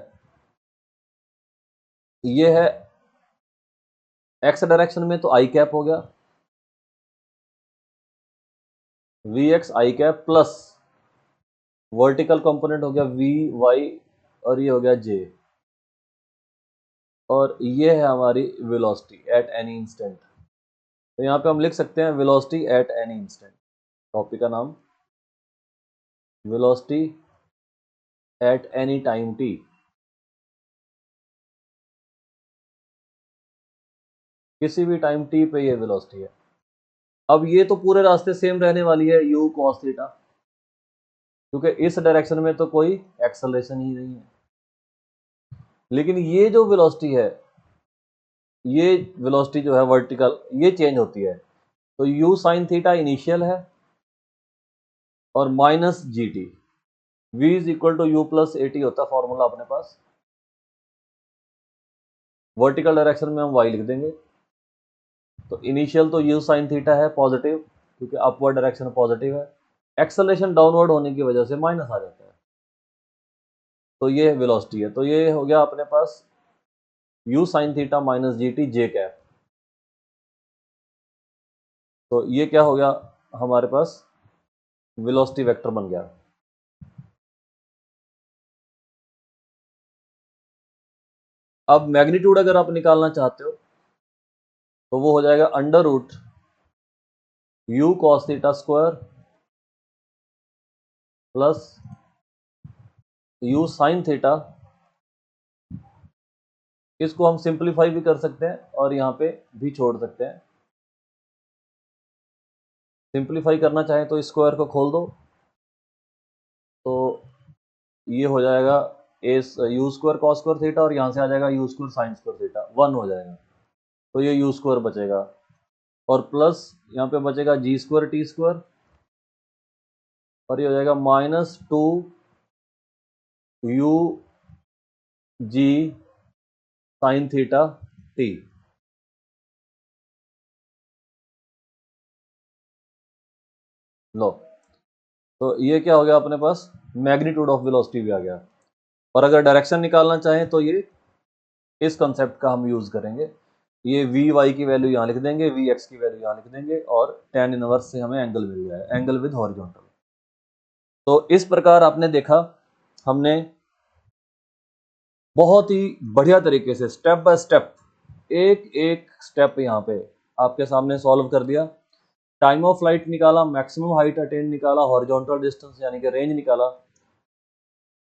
ये है एक्स डायरेक्शन में, तो आई कैप हो गया v x i cap plus vertical component हो गया वी वाई और ये हो गया जे। और ये है हमारी वेलोसिटी एट एनी इंस्टेंट। तो यहाँ पे हम लिख सकते हैं velocity at any instant. Topic का नाम velocity at any time T. किसी भी टाइम टी पे ये वेलोसिटी है। अब ये तो पूरे रास्ते सेम रहने वाली है u cos थीटा, क्योंकि इस डायरेक्शन में तो कोई एक्सेलरेशन ही नहीं है। लेकिन ये जो वेलोसिटी है ये वेलोसिटी जो है वर्टिकल ये चेंज होती है। तो u साइन थीटा इनिशियल है और minus g t, v is equal to u plus a t होता है फॉर्मूला अपने पास। वर्टिकल डायरेक्शन में हम y लिख देंगे। तो इनिशियल तो u साइन थीटा है पॉजिटिव, क्योंकि अपवर्ड डायरेक्शन पॉजिटिव है। एक्सेलरेशन डाउनवर्ड होने की वजह से माइनस आ जाता है, तो ये वेलोसिटी है। तो ये हो गया अपने पास u sine theta minus g t j cap. तो ये क्या हो गया हमारे पास, वेलोसिटी वेक्टर बन गया। अब मैग्नीट्यूड अगर आप निकालना चाहते हो तो वो हो जाएगा under root u cos theta square plus u sine theta. इसको हम सिंप्लीफाई भी कर सकते हैं और यहाँ पे भी छोड़ सकते हैं। सिंप्लीफाई करना चाहें तो स्क्वायर को खोल दो, तो ये हो जाएगा ए u square cos square theta, और यहाँ से आ जाएगा u square sine square theta, 1 हो जाएगा। तो ये यू स्क्वायर बचेगा और प्लस यहाँ पे बचेगा जी स्क्वायर टी स्क्वायर, और ये हो जाएगा minus 2 u g sine theta t. लो, तो ये क्या हो गया अपने पास, मैग्नीट्यूड ऑफ वेलोसिटी भी आ गया। और अगर डायरेक्शन निकालना चाहें तो ये इस कंसेप्ट का हम यूज करेंगे। ये वी वाई की वैल्यू यहाँ लिख देंगे, वी एक्स की वैल्यू यहाँ लिख देंगे, और tan इनवर्स से हमें एंगल मिल जाएगा, एंगल विद हॉरिजॉन्टल। तो इस प्रकार आपने देखा, हमने बहुत ही बढ़िया तरीके से स्टेप बाय स्टेप एक एक स्टेप यहाँ पे आपके सामने सॉल्व कर दिया। टाइम ऑफ फ्लाइट निकाला, मैक्सिमम हाइट अटेन निकाला, हॉरिजॉन्टल डिस्टेंस यानी कि रेंज निकाला,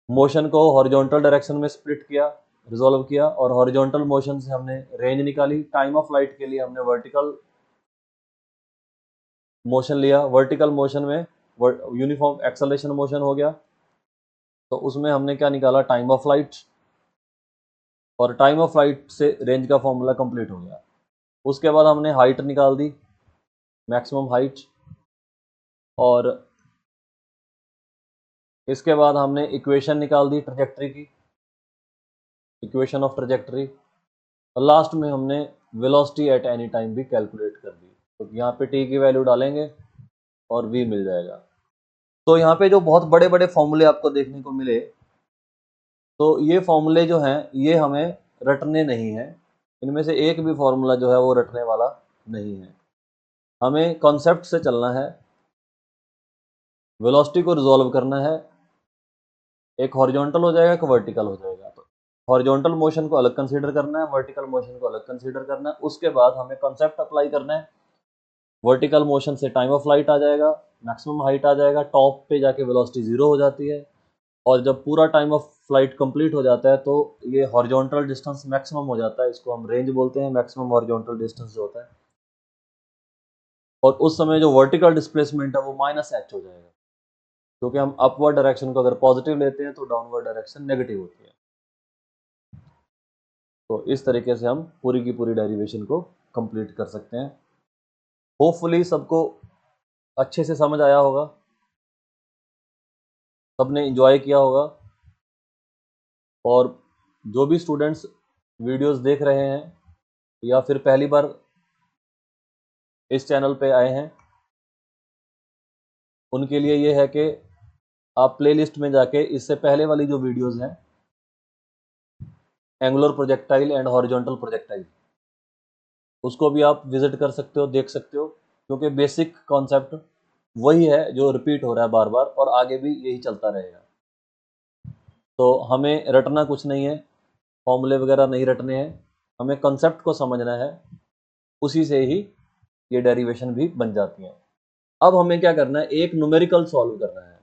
मोशन को हॉरिजॉन्टल डायरेक्शन में स्प्लिट किया, रिजॉल्व किया, और हॉरिजॉन्टल मोशन से हमने रेंज निकाली। टाइम ऑफ फ्लाइट के लिए हमने वर्टिकल मोशन लिया, वर्टिकल मोशन में यूनिफॉर्म एक्सेलरेशन मोशन हो गया, तो उसमें हमने क्या निकाला, टाइम ऑफ फ्लाइट, और टाइम ऑफ फ्लाइट से रेंज का फॉर्मूला कंप्लीट हो गया। उसके बाद हमने हाइट निकाल दी, मैक्सिमम हाइट, और इसके बाद हमने इक्वेशन निकाल दी ट्रैजेक्टरी की, इक्वेशन ऑफ ट्रैजेक्टरी, और लास्ट में हमने वेलोसिटी एट एनी टाइम भी कैलकुलेट कर दी। तो यहाँ पे टी की वैल्यू डालेंगे और वी मिल जाएगा। तो यहाँ पे जो बहुत बड़े बड़े फॉर्मूले आपको देखने को मिले, तो ये फॉर्मूले जो हैं ये हमें रटने नहीं हैं, इनमें से एक भी फॉर्मूला जो है वो रटने वाला नहीं है। हमें कॉन्सेप्ट से चलना है, वेलोसिटी को रिजॉल्व करना है। एक हॉरिजॉन्टल हो जाएगा, एक वर्टिकल हो जाएगा। तो हॉरिजॉन्टल मोशन को अलग कंसीडर करना है, वर्टिकल मोशन को अलग कंसीडर करना है। उसके बाद हमें कॉन्सेप्ट अप्लाई करना है। वर्टिकल मोशन से टाइम ऑफ फ्लाइट आ जाएगा, मैक्सिमम हाइट आ जाएगा, टॉप पे जाके वेलोसिटी 0 हो जाती है, और जब पूरा टाइम ऑफ फ्लाइट कंप्लीट हो जाता है तो ये हॉरिजॉन्टल डिस्टेंस मैक्सिमम हो जाता है। इसको हम रेंज बोलते हैं, मैक्सिमम हॉरिजॉन्टल डिस्टेंस जो होता है। और उस समय जो वर्टिकल डिस्प्लेसमेंट है वो माइनस एच हो जाएगा, क्योंकि हम अपवर्ड डायरेक्शन को अगर पॉजिटिव लेते हैं तो डाउनवर्ड डायरेक्शन नेगेटिव होती है। तो इस तरीके से हम पूरी की पूरी डेरिवेशन को कंप्लीट कर सकते हैं। होपफुली सबको अच्छे से समझ आया होगा, सबने एंजॉय किया होगा। और जो भी स्टूडेंट्स वीडियोस देख रहे हैं या फिर पहली बार इस चैनल पे आए हैं, उनके लिए ये है कि आप प्लेलिस्ट में जाके इससे पहले वाली जो वीडियोस हैं, angular projectile and horizontal projectile, उसको भी आप विजिट कर सकते हो, देख सकते हो, क्योंकि बेसिक कॉन्सेप्ट वही है जो रिपीट हो रहा है बार बार, और आगे भी यही चलता रहेगा। तो हमें रटना कुछ नहीं है, फॉर्मूले वगैरह नहीं रटने हैं, हमें कॉन्सेप्ट को समझना है, उसी से ही ये डेरिवेशन भी बन जाती हैं। अब हमें क्या करना है, एक न्यूमेरिकल सॉल्व करना है,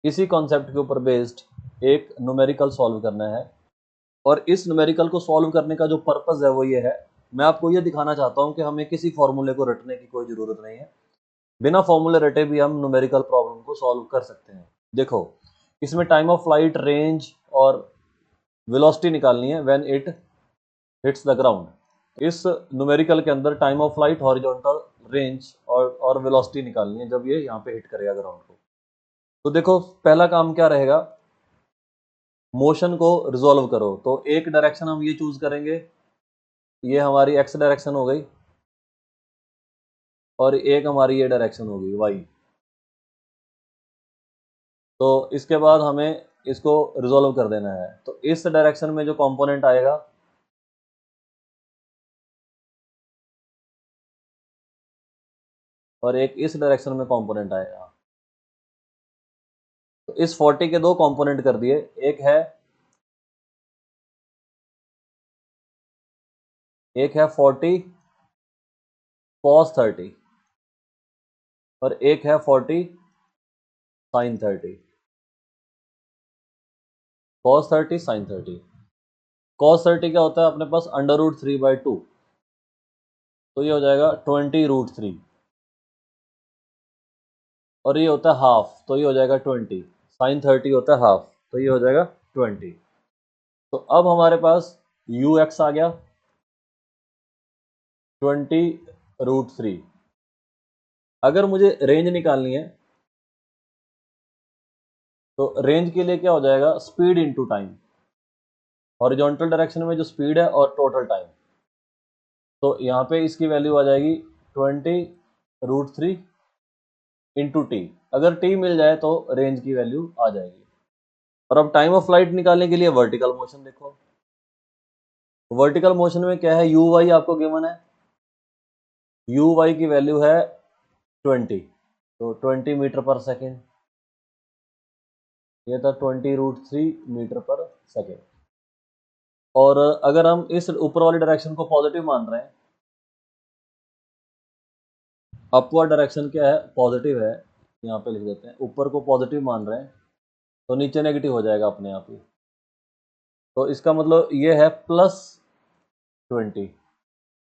इसी कॉन्सेप्ट के ऊपर बेस्ड एक न्यूमेरिकल सॉल्व करना है। और इस न्यूमेरिकल को सॉल्व करने का जो पर्पस है वो ये है, मैं आपको ये दिखाना चाहता हूँ कि हमें किसी फॉर्मूले को रटने की कोई ज़रूरत नहीं है। बिना फॉर्मूले रटे भी हम न्यूमेरिकल प्रॉब्लम को सॉल्व कर सकते हैं। देखो, इसमें टाइम ऑफ फ्लाइट, रेंज और वेलोसिटी निकालनी है when it hits the ground. इस न्यूमेरिकल के अंदर time of flight, horizontal, range और वेलोसिटी निकालनी है जब ये यहाँ पे हिट करेगा ग्राउंड को। तो देखो पहला काम क्या रहेगा, मोशन को रिजॉल्व करो। तो एक डायरेक्शन हम ये चूज करेंगे, ये हमारी एक्स डायरेक्शन हो गई, और एक हमारी ये डायरेक्शन होगी वाई। तो इसके बाद हमें इसको रिजॉल्व कर देना है। तो इस डायरेक्शन में जो कंपोनेंट आएगा, और एक इस डायरेक्शन में कंपोनेंट आएगा। तो इस 40 के दो कंपोनेंट कर दिए, एक है 40 cos 30 और एक है 40 sin 30। cos 30 sin 30। cos 30 क्या होता है अपने पास, √3/2, तो ये हो जाएगा 20√3, और ये होता है हाफ, तो ये हो जाएगा 20। sin 30 होता है हाफ, तो ये हो जाएगा 20। तो अब हमारे पास ux आ गया 20√3। अगर मुझे रेंज निकालनी है तो रेंज के लिए क्या हो जाएगा, speed into time, horizontal direction में जो स्पीड है और टोटल टाइम। तो यहाँ पे इसकी वैल्यू आ जाएगी 20√3 इंटू टी। अगर टी मिल जाए तो रेंज की वैल्यू आ जाएगी। और अब टाइम ऑफ फ्लाइट निकालने के लिए वर्टिकल मोशन देखो। वर्टिकल मोशन में क्या है, यू वाई आपको गिवन है, यू वाई की वैल्यू है 20, तो 20 मीटर पर सेकेंड, ये था 20√3 मीटर पर सेकेंड। और अगर हम इस ऊपर वाली डायरेक्शन को पॉजिटिव मान रहे हैं, अपवर्ड डायरेक्शन क्या है, पॉजिटिव है, यहाँ पे लिख देते हैं, ऊपर को पॉजिटिव मान रहे हैं तो नीचे नेगेटिव हो जाएगा अपने आप ही। तो इसका मतलब ये है +20,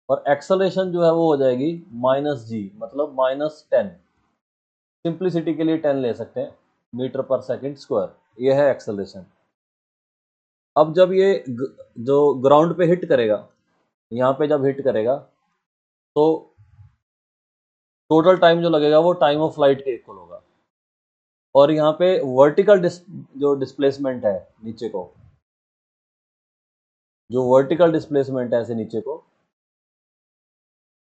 और एक्सेलरेशन जो है वो हो जाएगी -g, मतलब -10। सिंप्लिसिटी के लिए 10 ले सकते हैं, मीटर पर सेकेंड स्क्वायर, ये है एक्सेलरेशन। अब जब ये जो ग्राउंड पे हिट करेगा, यहाँ पे जब हिट करेगा तो टोटल टाइम जो लगेगा वो टाइम ऑफ फ्लाइट के इक्वल होगा। और यहाँ पे वर्टिकल जो डिस्प्लेसमेंट है नीचे को, जो वर्टिकल डिस्प्लेसमेंट है ऐसे नीचे को,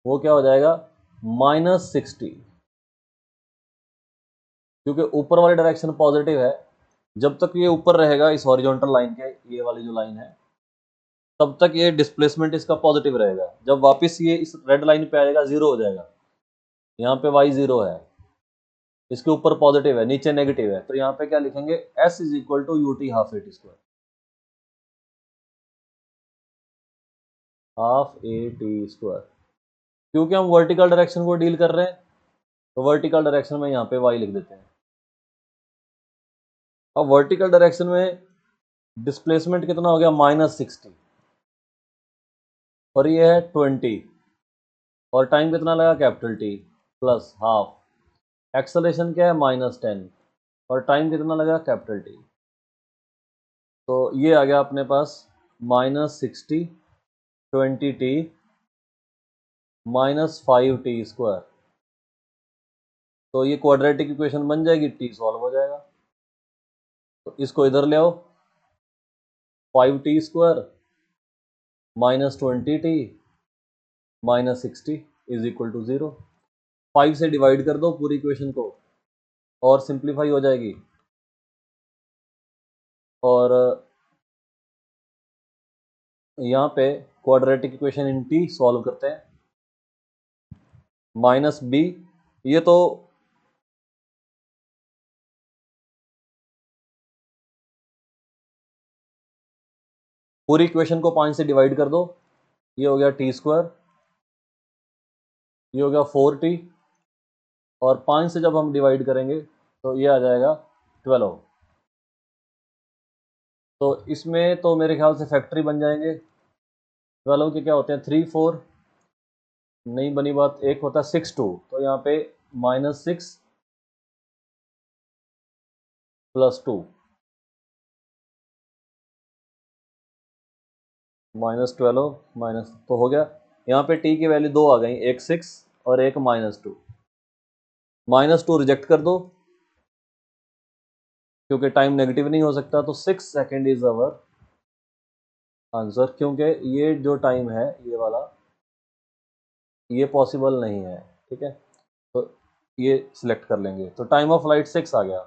वो क्या हो जाएगा, -60, क्योंकि ऊपर वाली डायरेक्शन पॉजिटिव है। जब तक ये ऊपर रहेगा इस हॉरिजॉन्टल लाइन के, ये वाली जो लाइन है, तब तक ये डिस्प्लेसमेंट इसका पॉजिटिव रहेगा। जब वापस ये इस रेड लाइन पे आएगा, जीरो हो जाएगा। यहाँ पे y 0 है, इसके ऊपर पॉजिटिव है, नीचे नेगेटिव है, तो यहाँ पे क्या लिखेंगे, s = ut half a t square, half a t square. क्योंकि हम वर्टिकल डायरेक्शन को डील कर रहे हैं, तो वर्टिकल डायरेक्शन में यहाँ पे y लिख देते हैं। अब वर्टिकल डायरेक्शन में डिस्प्लेसमेंट कितना हो गया, -60, और ये है 20, और टाइम कितना लगा, T प्लस हाफ। एक्सेलरेशन क्या है, -10, और टाइम कितना लगा, T। तो ये आ गया अपने पास -60, 20t -5t स्क्वायर। तो ये क्वाड्रेटिक इक्वेशन बन जाएगी, t सॉल्व हो जाएगा। तो इसको इधर ले आओ, 5t स्क्वायर -20t -60 = 0। 5 से डिवाइड कर दो पूरी इक्वेशन को, और सिंप्लीफाई हो जाएगी। और यहाँ पे quadratic equation in t solve करते हैं, -b, ये तो पूरी इक्वेशन को 5 से डिवाइड कर दो, ये हो गया t स्क्वायर, ये हो गया 4t, और 5 से जब हम डिवाइड करेंगे तो ये आ जाएगा 12। तो इसमें तो मेरे ख्याल से फैक्टरी बन जाएंगे। 12 के क्या होते हैं, 3 4, नहीं बनी बात, एक होता है 6 2, तो यहाँ पे -6 + 2 -12 माइनस, तो हो गया। यहाँ पे t की वैल्यू 2 आ गई, एक 6 और एक -2। -2 रिजेक्ट कर दो क्योंकि टाइम नेगेटिव नहीं हो सकता, तो 6 सेकेंड इज अवर आंसर, क्योंकि ये जो टाइम है ये वाला ये पॉसिबल नहीं है। ठीक है, तो ये सिलेक्ट कर लेंगे, तो टाइम ऑफ फ्लाइट 6 आ गया।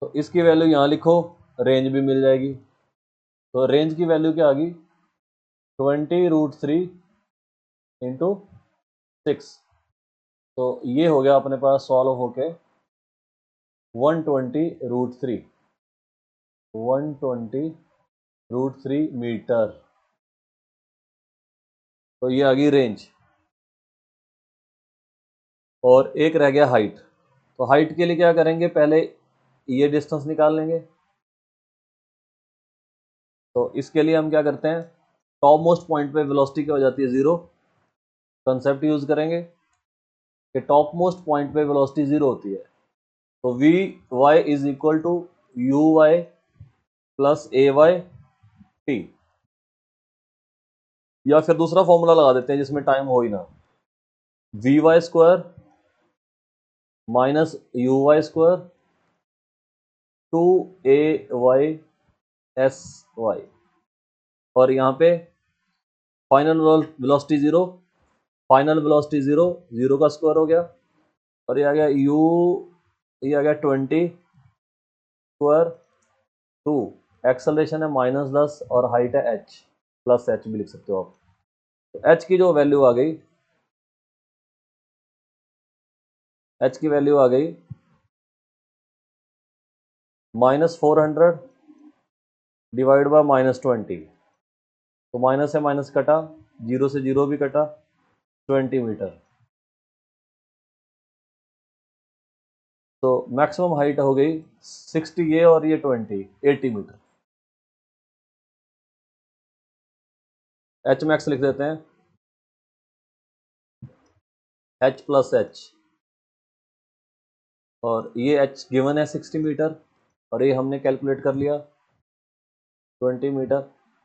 तो इसकी वैल्यू यहाँ लिखो, रेंज भी मिल जाएगी। तो रेंज की वैल्यू क्या आ गई, 20√3 इंटू 6। तो ये हो गया अपने पास सॉल्व होके 120√3 120√3 मीटर। तो ये आ गई रेंज, और एक रह गया हाइट। तो हाइट के लिए क्या करेंगे, पहले ये डिस्टेंस निकाल लेंगे। तो इसके लिए हम क्या करते हैं, टॉप मोस्ट पॉइंट पे वेलोसिटी क्या हो जाती है, 0। कंसेप्ट यूज करेंगे कि टॉप मोस्ट पॉइंट पे वेलोसिटी 0 होती है। तो v y is equal to u y plus a y t, या फिर दूसरा फॉर्मूला लगा देते हैं जिसमें टाइम हो ही ना, v y square minus u y square 2 a y s y, और यहाँ पे फाइनल वेलोसिटी 0, फाइनल वेलोसिटी 0, 0 का स्क्वायर हो गया, और ये आ गया u, ये आ गया 20 स्क्वायर 2, एक्सेलरेशन है -10 और हाइट है h, प्लस h भी लिख सकते हो आप। तो h की जो वैल्यू आ गई, h की वैल्यू आ गई -400 डिवाइड बाय -20। तो माइनस से माइनस कटा, 0 से 0 भी कटा, 20 मीटर। तो मैक्सिमम हाइट हो गई 60 ये और ये 20, 80 मीटर। एच मैक्स लिख देते हैं, h प्लस एच, और ये h गिवन है 60 मीटर, और ये हमने कैलकुलेट कर लिया 20 मीटर।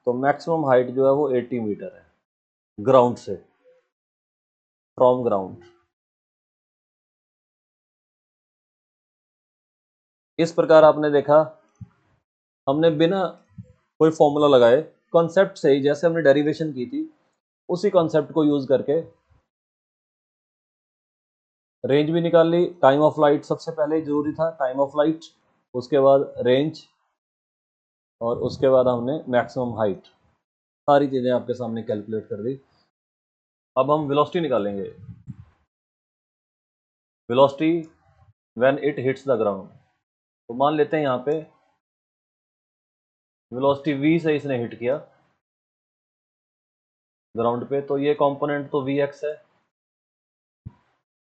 तो मैक्सिमम हाइट जो है वो 80 मीटर है ग्राउंड से, फ्रॉम ग्राउंड। इस प्रकार आपने देखा, हमने बिना कोई फॉर्मूला लगाए कॉन्सेप्ट से ही, जैसे हमने डेरिवेशन की थी उसी कॉन्सेप्ट को यूज करके रेंज भी निकाल ली। टाइम ऑफ फ्लाइट सबसे पहले जरूरी था, टाइम ऑफ फ्लाइट, उसके बाद रेंज, और उसके बाद हमने मैक्सिमम हाइट, सारी चीजें आपके सामने कैलकुलेट कर दी। अब हम वेलोसिटी निकालेंगे, velocity when it hits the ground. तो मान लेते हैं यहाँ पे वेलोसिटी v से इसने हिट किया ग्राउंड पे, तो ये कंपोनेंट तो vx है,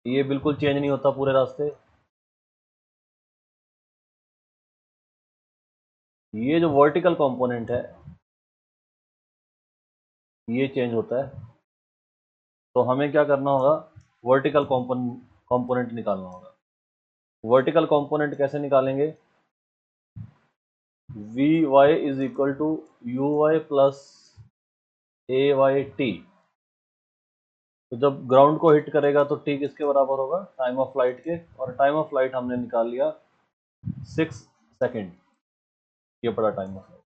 ये बिल्कुल चेंज नहीं होता पूरे रास्ते। ये जो वर्टिकल कंपोनेंट है ये चेंज होता है, तो हमें क्या करना होगा, वर्टिकल कंपोनेंट निकालना होगा। वर्टिकल कंपोनेंट कैसे निकालेंगे, v y is equal to u y plus a y t. तो जब ग्राउंड को हिट करेगा तो टी किसके बराबर होगा, टाइम ऑफ फ्लाइट के, और टाइम ऑफ फ्लाइट हमने निकाल लिया 6 सेकेंड, ये पड़ा टाइम ऑफ फ्लाइट।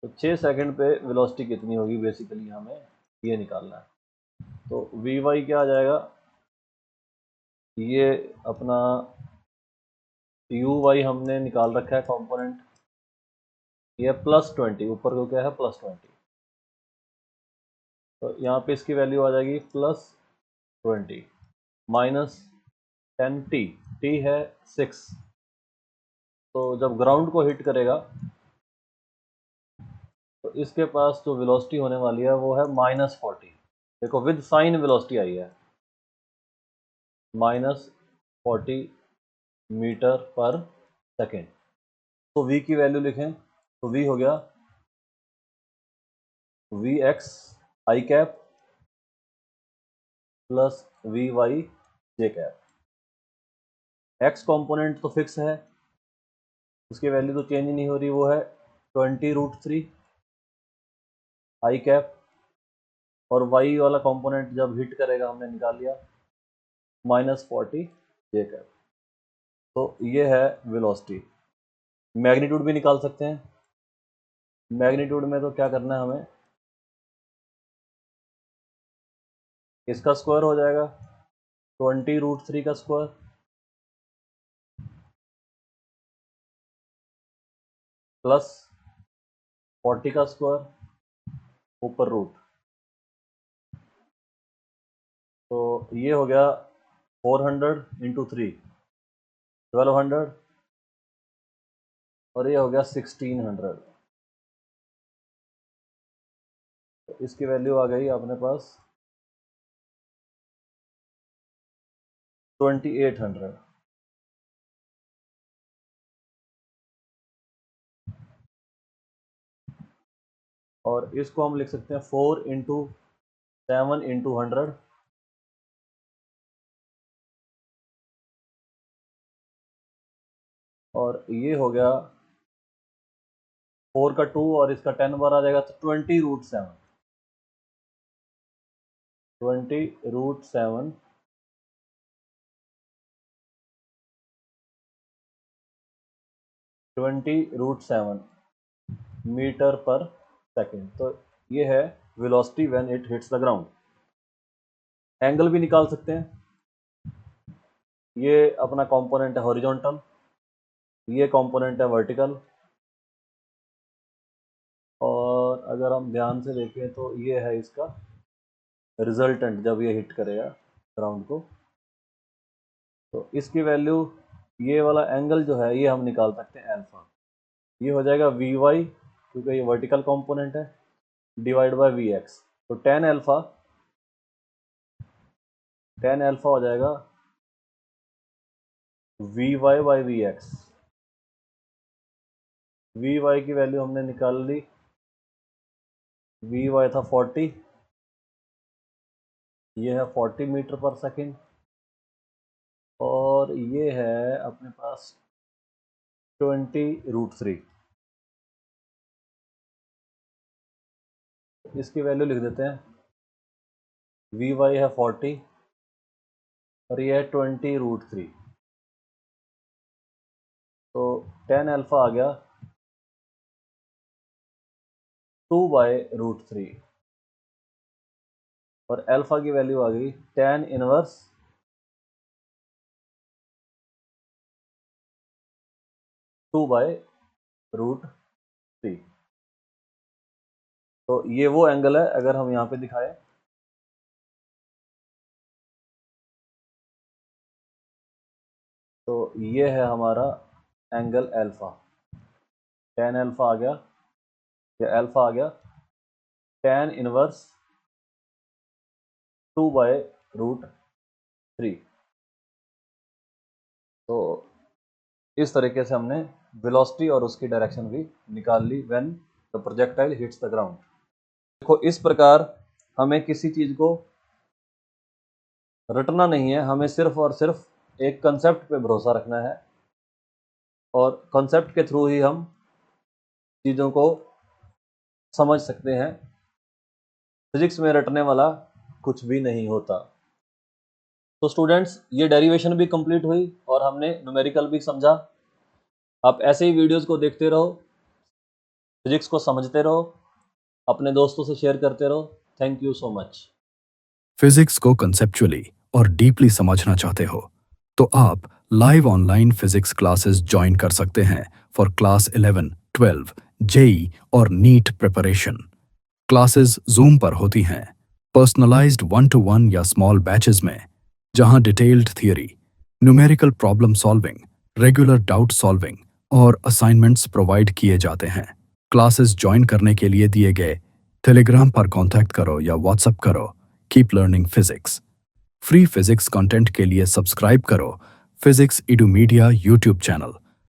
तो 6 सेकेंड पे वेलोसिटी कितनी होगी, बेसिकली हमें ये निकालना है। तो वी वाई क्या आ जाएगा, ये अपना यू वाई हमने निकाल रखा है कंपोनेंट, ये +20, ऊपर को क्या है +20, तो यहाँ पे इसकी वैल्यू आ जाएगी +20 -10t, t है 6। तो जब ग्राउंड को हिट करेगा तो इसके पास जो वेलोसिटी होने वाली है वो है -40। देखो विद साइन वेलोसिटी आई है, -40 मीटर पर सेकेंड। तो v की वैल्यू लिखें, तो v हो गया vx आई कैप प्लस vy जे कैप। x कंपोनेंट तो फिक्स है, उसकी वैल्यू तो चेंज नहीं हो रही, वो है 20√3 आई कैप और y वाला कंपोनेंट जब हिट करेगा हमने निकाल लिया -40 j कैप। तो ये है वेलोसिटी। मैग्नीट्यूड भी निकाल सकते हैं। मैग्नीट्यूड में तो क्या करना है हमें, इसका स्क्वायर हो जाएगा 20√3 का स्क्वायर प्लस 40 का स्क्वायर ऊपर रूट। तो ये हो गया 400 इंटू 3 1200 और ये हो गया 1600। तो इसकी वैल्यू आ गई अपने पास 2800। और इसको हम लिख सकते हैं 4 इंटू 7 इंटू 100 और ये हो गया 4 का 2 और इसका 10 बार आ जाएगा तो 20√7 20√7 20√7 मीटर पर सेकेंड। तो ये है velocity when it hits the ground. Angle भी निकाल सकते हैं। ये अपना कंपोनेंट है हॉरिजॉन्टल, ये कंपोनेंट है वर्टिकल, और अगर हम ध्यान से देखें तो ये है इसका रिजल्टेंट जब ये हिट करेगा ग्राउंड को। तो इसकी वैल्यू, ये वाला एंगल जो है ये हम निकाल सकते हैं अल्फा। ये हो जाएगा Vy क्योंकि ये वर्टिकल कंपोनेंट है डिवाइड बाय Vx। तो tan अल्फा हो जाएगा Vy बाई Vx। Vy की वैल्यू हमने निकाल ली, Vy था 40, ये है 40 मीटर पर सेकेंड, और ये है अपने पास 20√3। इसकी वैल्यू लिख देते हैं, Vy है 40 और ये है 20√3। तो tan अल्फा आ गया 2/√3 और अल्फा की वैल्यू आ गई tan इनवर्स 2/√3। तो ये वो एंगल है, अगर हम यहाँ पे दिखाएं तो ये है हमारा एंगल अल्फा। tan अल्फा आ गया, या अल्फा आ गया tan इनवर्स 2/√3। तो इस तरीके से हमने वेलोसिटी और उसकी डायरेक्शन भी निकाल ली when the projectile hits the ground. देखो इस प्रकार हमें किसी चीज को रटना नहीं है, हमें सिर्फ और सिर्फ एक कंसेप्ट पे भरोसा रखना है और कंसेप्ट के थ्रू ही हम चीज़ों को समझ सकते हैं। फिजिक्स में रटने वाला कुछ भी नहीं होता। तो स्टूडेंट्स, ये डेरिवेशन भी कंप्लीट हुई और हमने न्यूमेरिकल भी समझा। आप ऐसे ही वीडियोस को देखते रहो, फिजिक्स को समझते रहो, अपने दोस्तों से शेयर करते रहो। Thank you so much. Physics को कंसेप्चुअली और डीपली समझना चाहते हो तो आप live online physics classes join कर सकते हैं फॉर क्लास 11, 12, जेई और नीट प्रिपरेशन। क्लासेस जूम पर होती हैं, पर्सनलाइज्ड 1-to-1 या स्मॉल बैचेस में, जहां detailed theory, numerical problem solving, regular doubt solving और असाइनमेंट्स प्रोवाइड किए जाते हैं। क्लासेस ज्वाइन करने के लिए दिए गए टेलीग्राम पर कॉन्टैक्ट करो या व्हाट्सएप करो। Keep learning physics. Free physics content के लिए सब्सक्राइब करो physics edu media YouTube channel.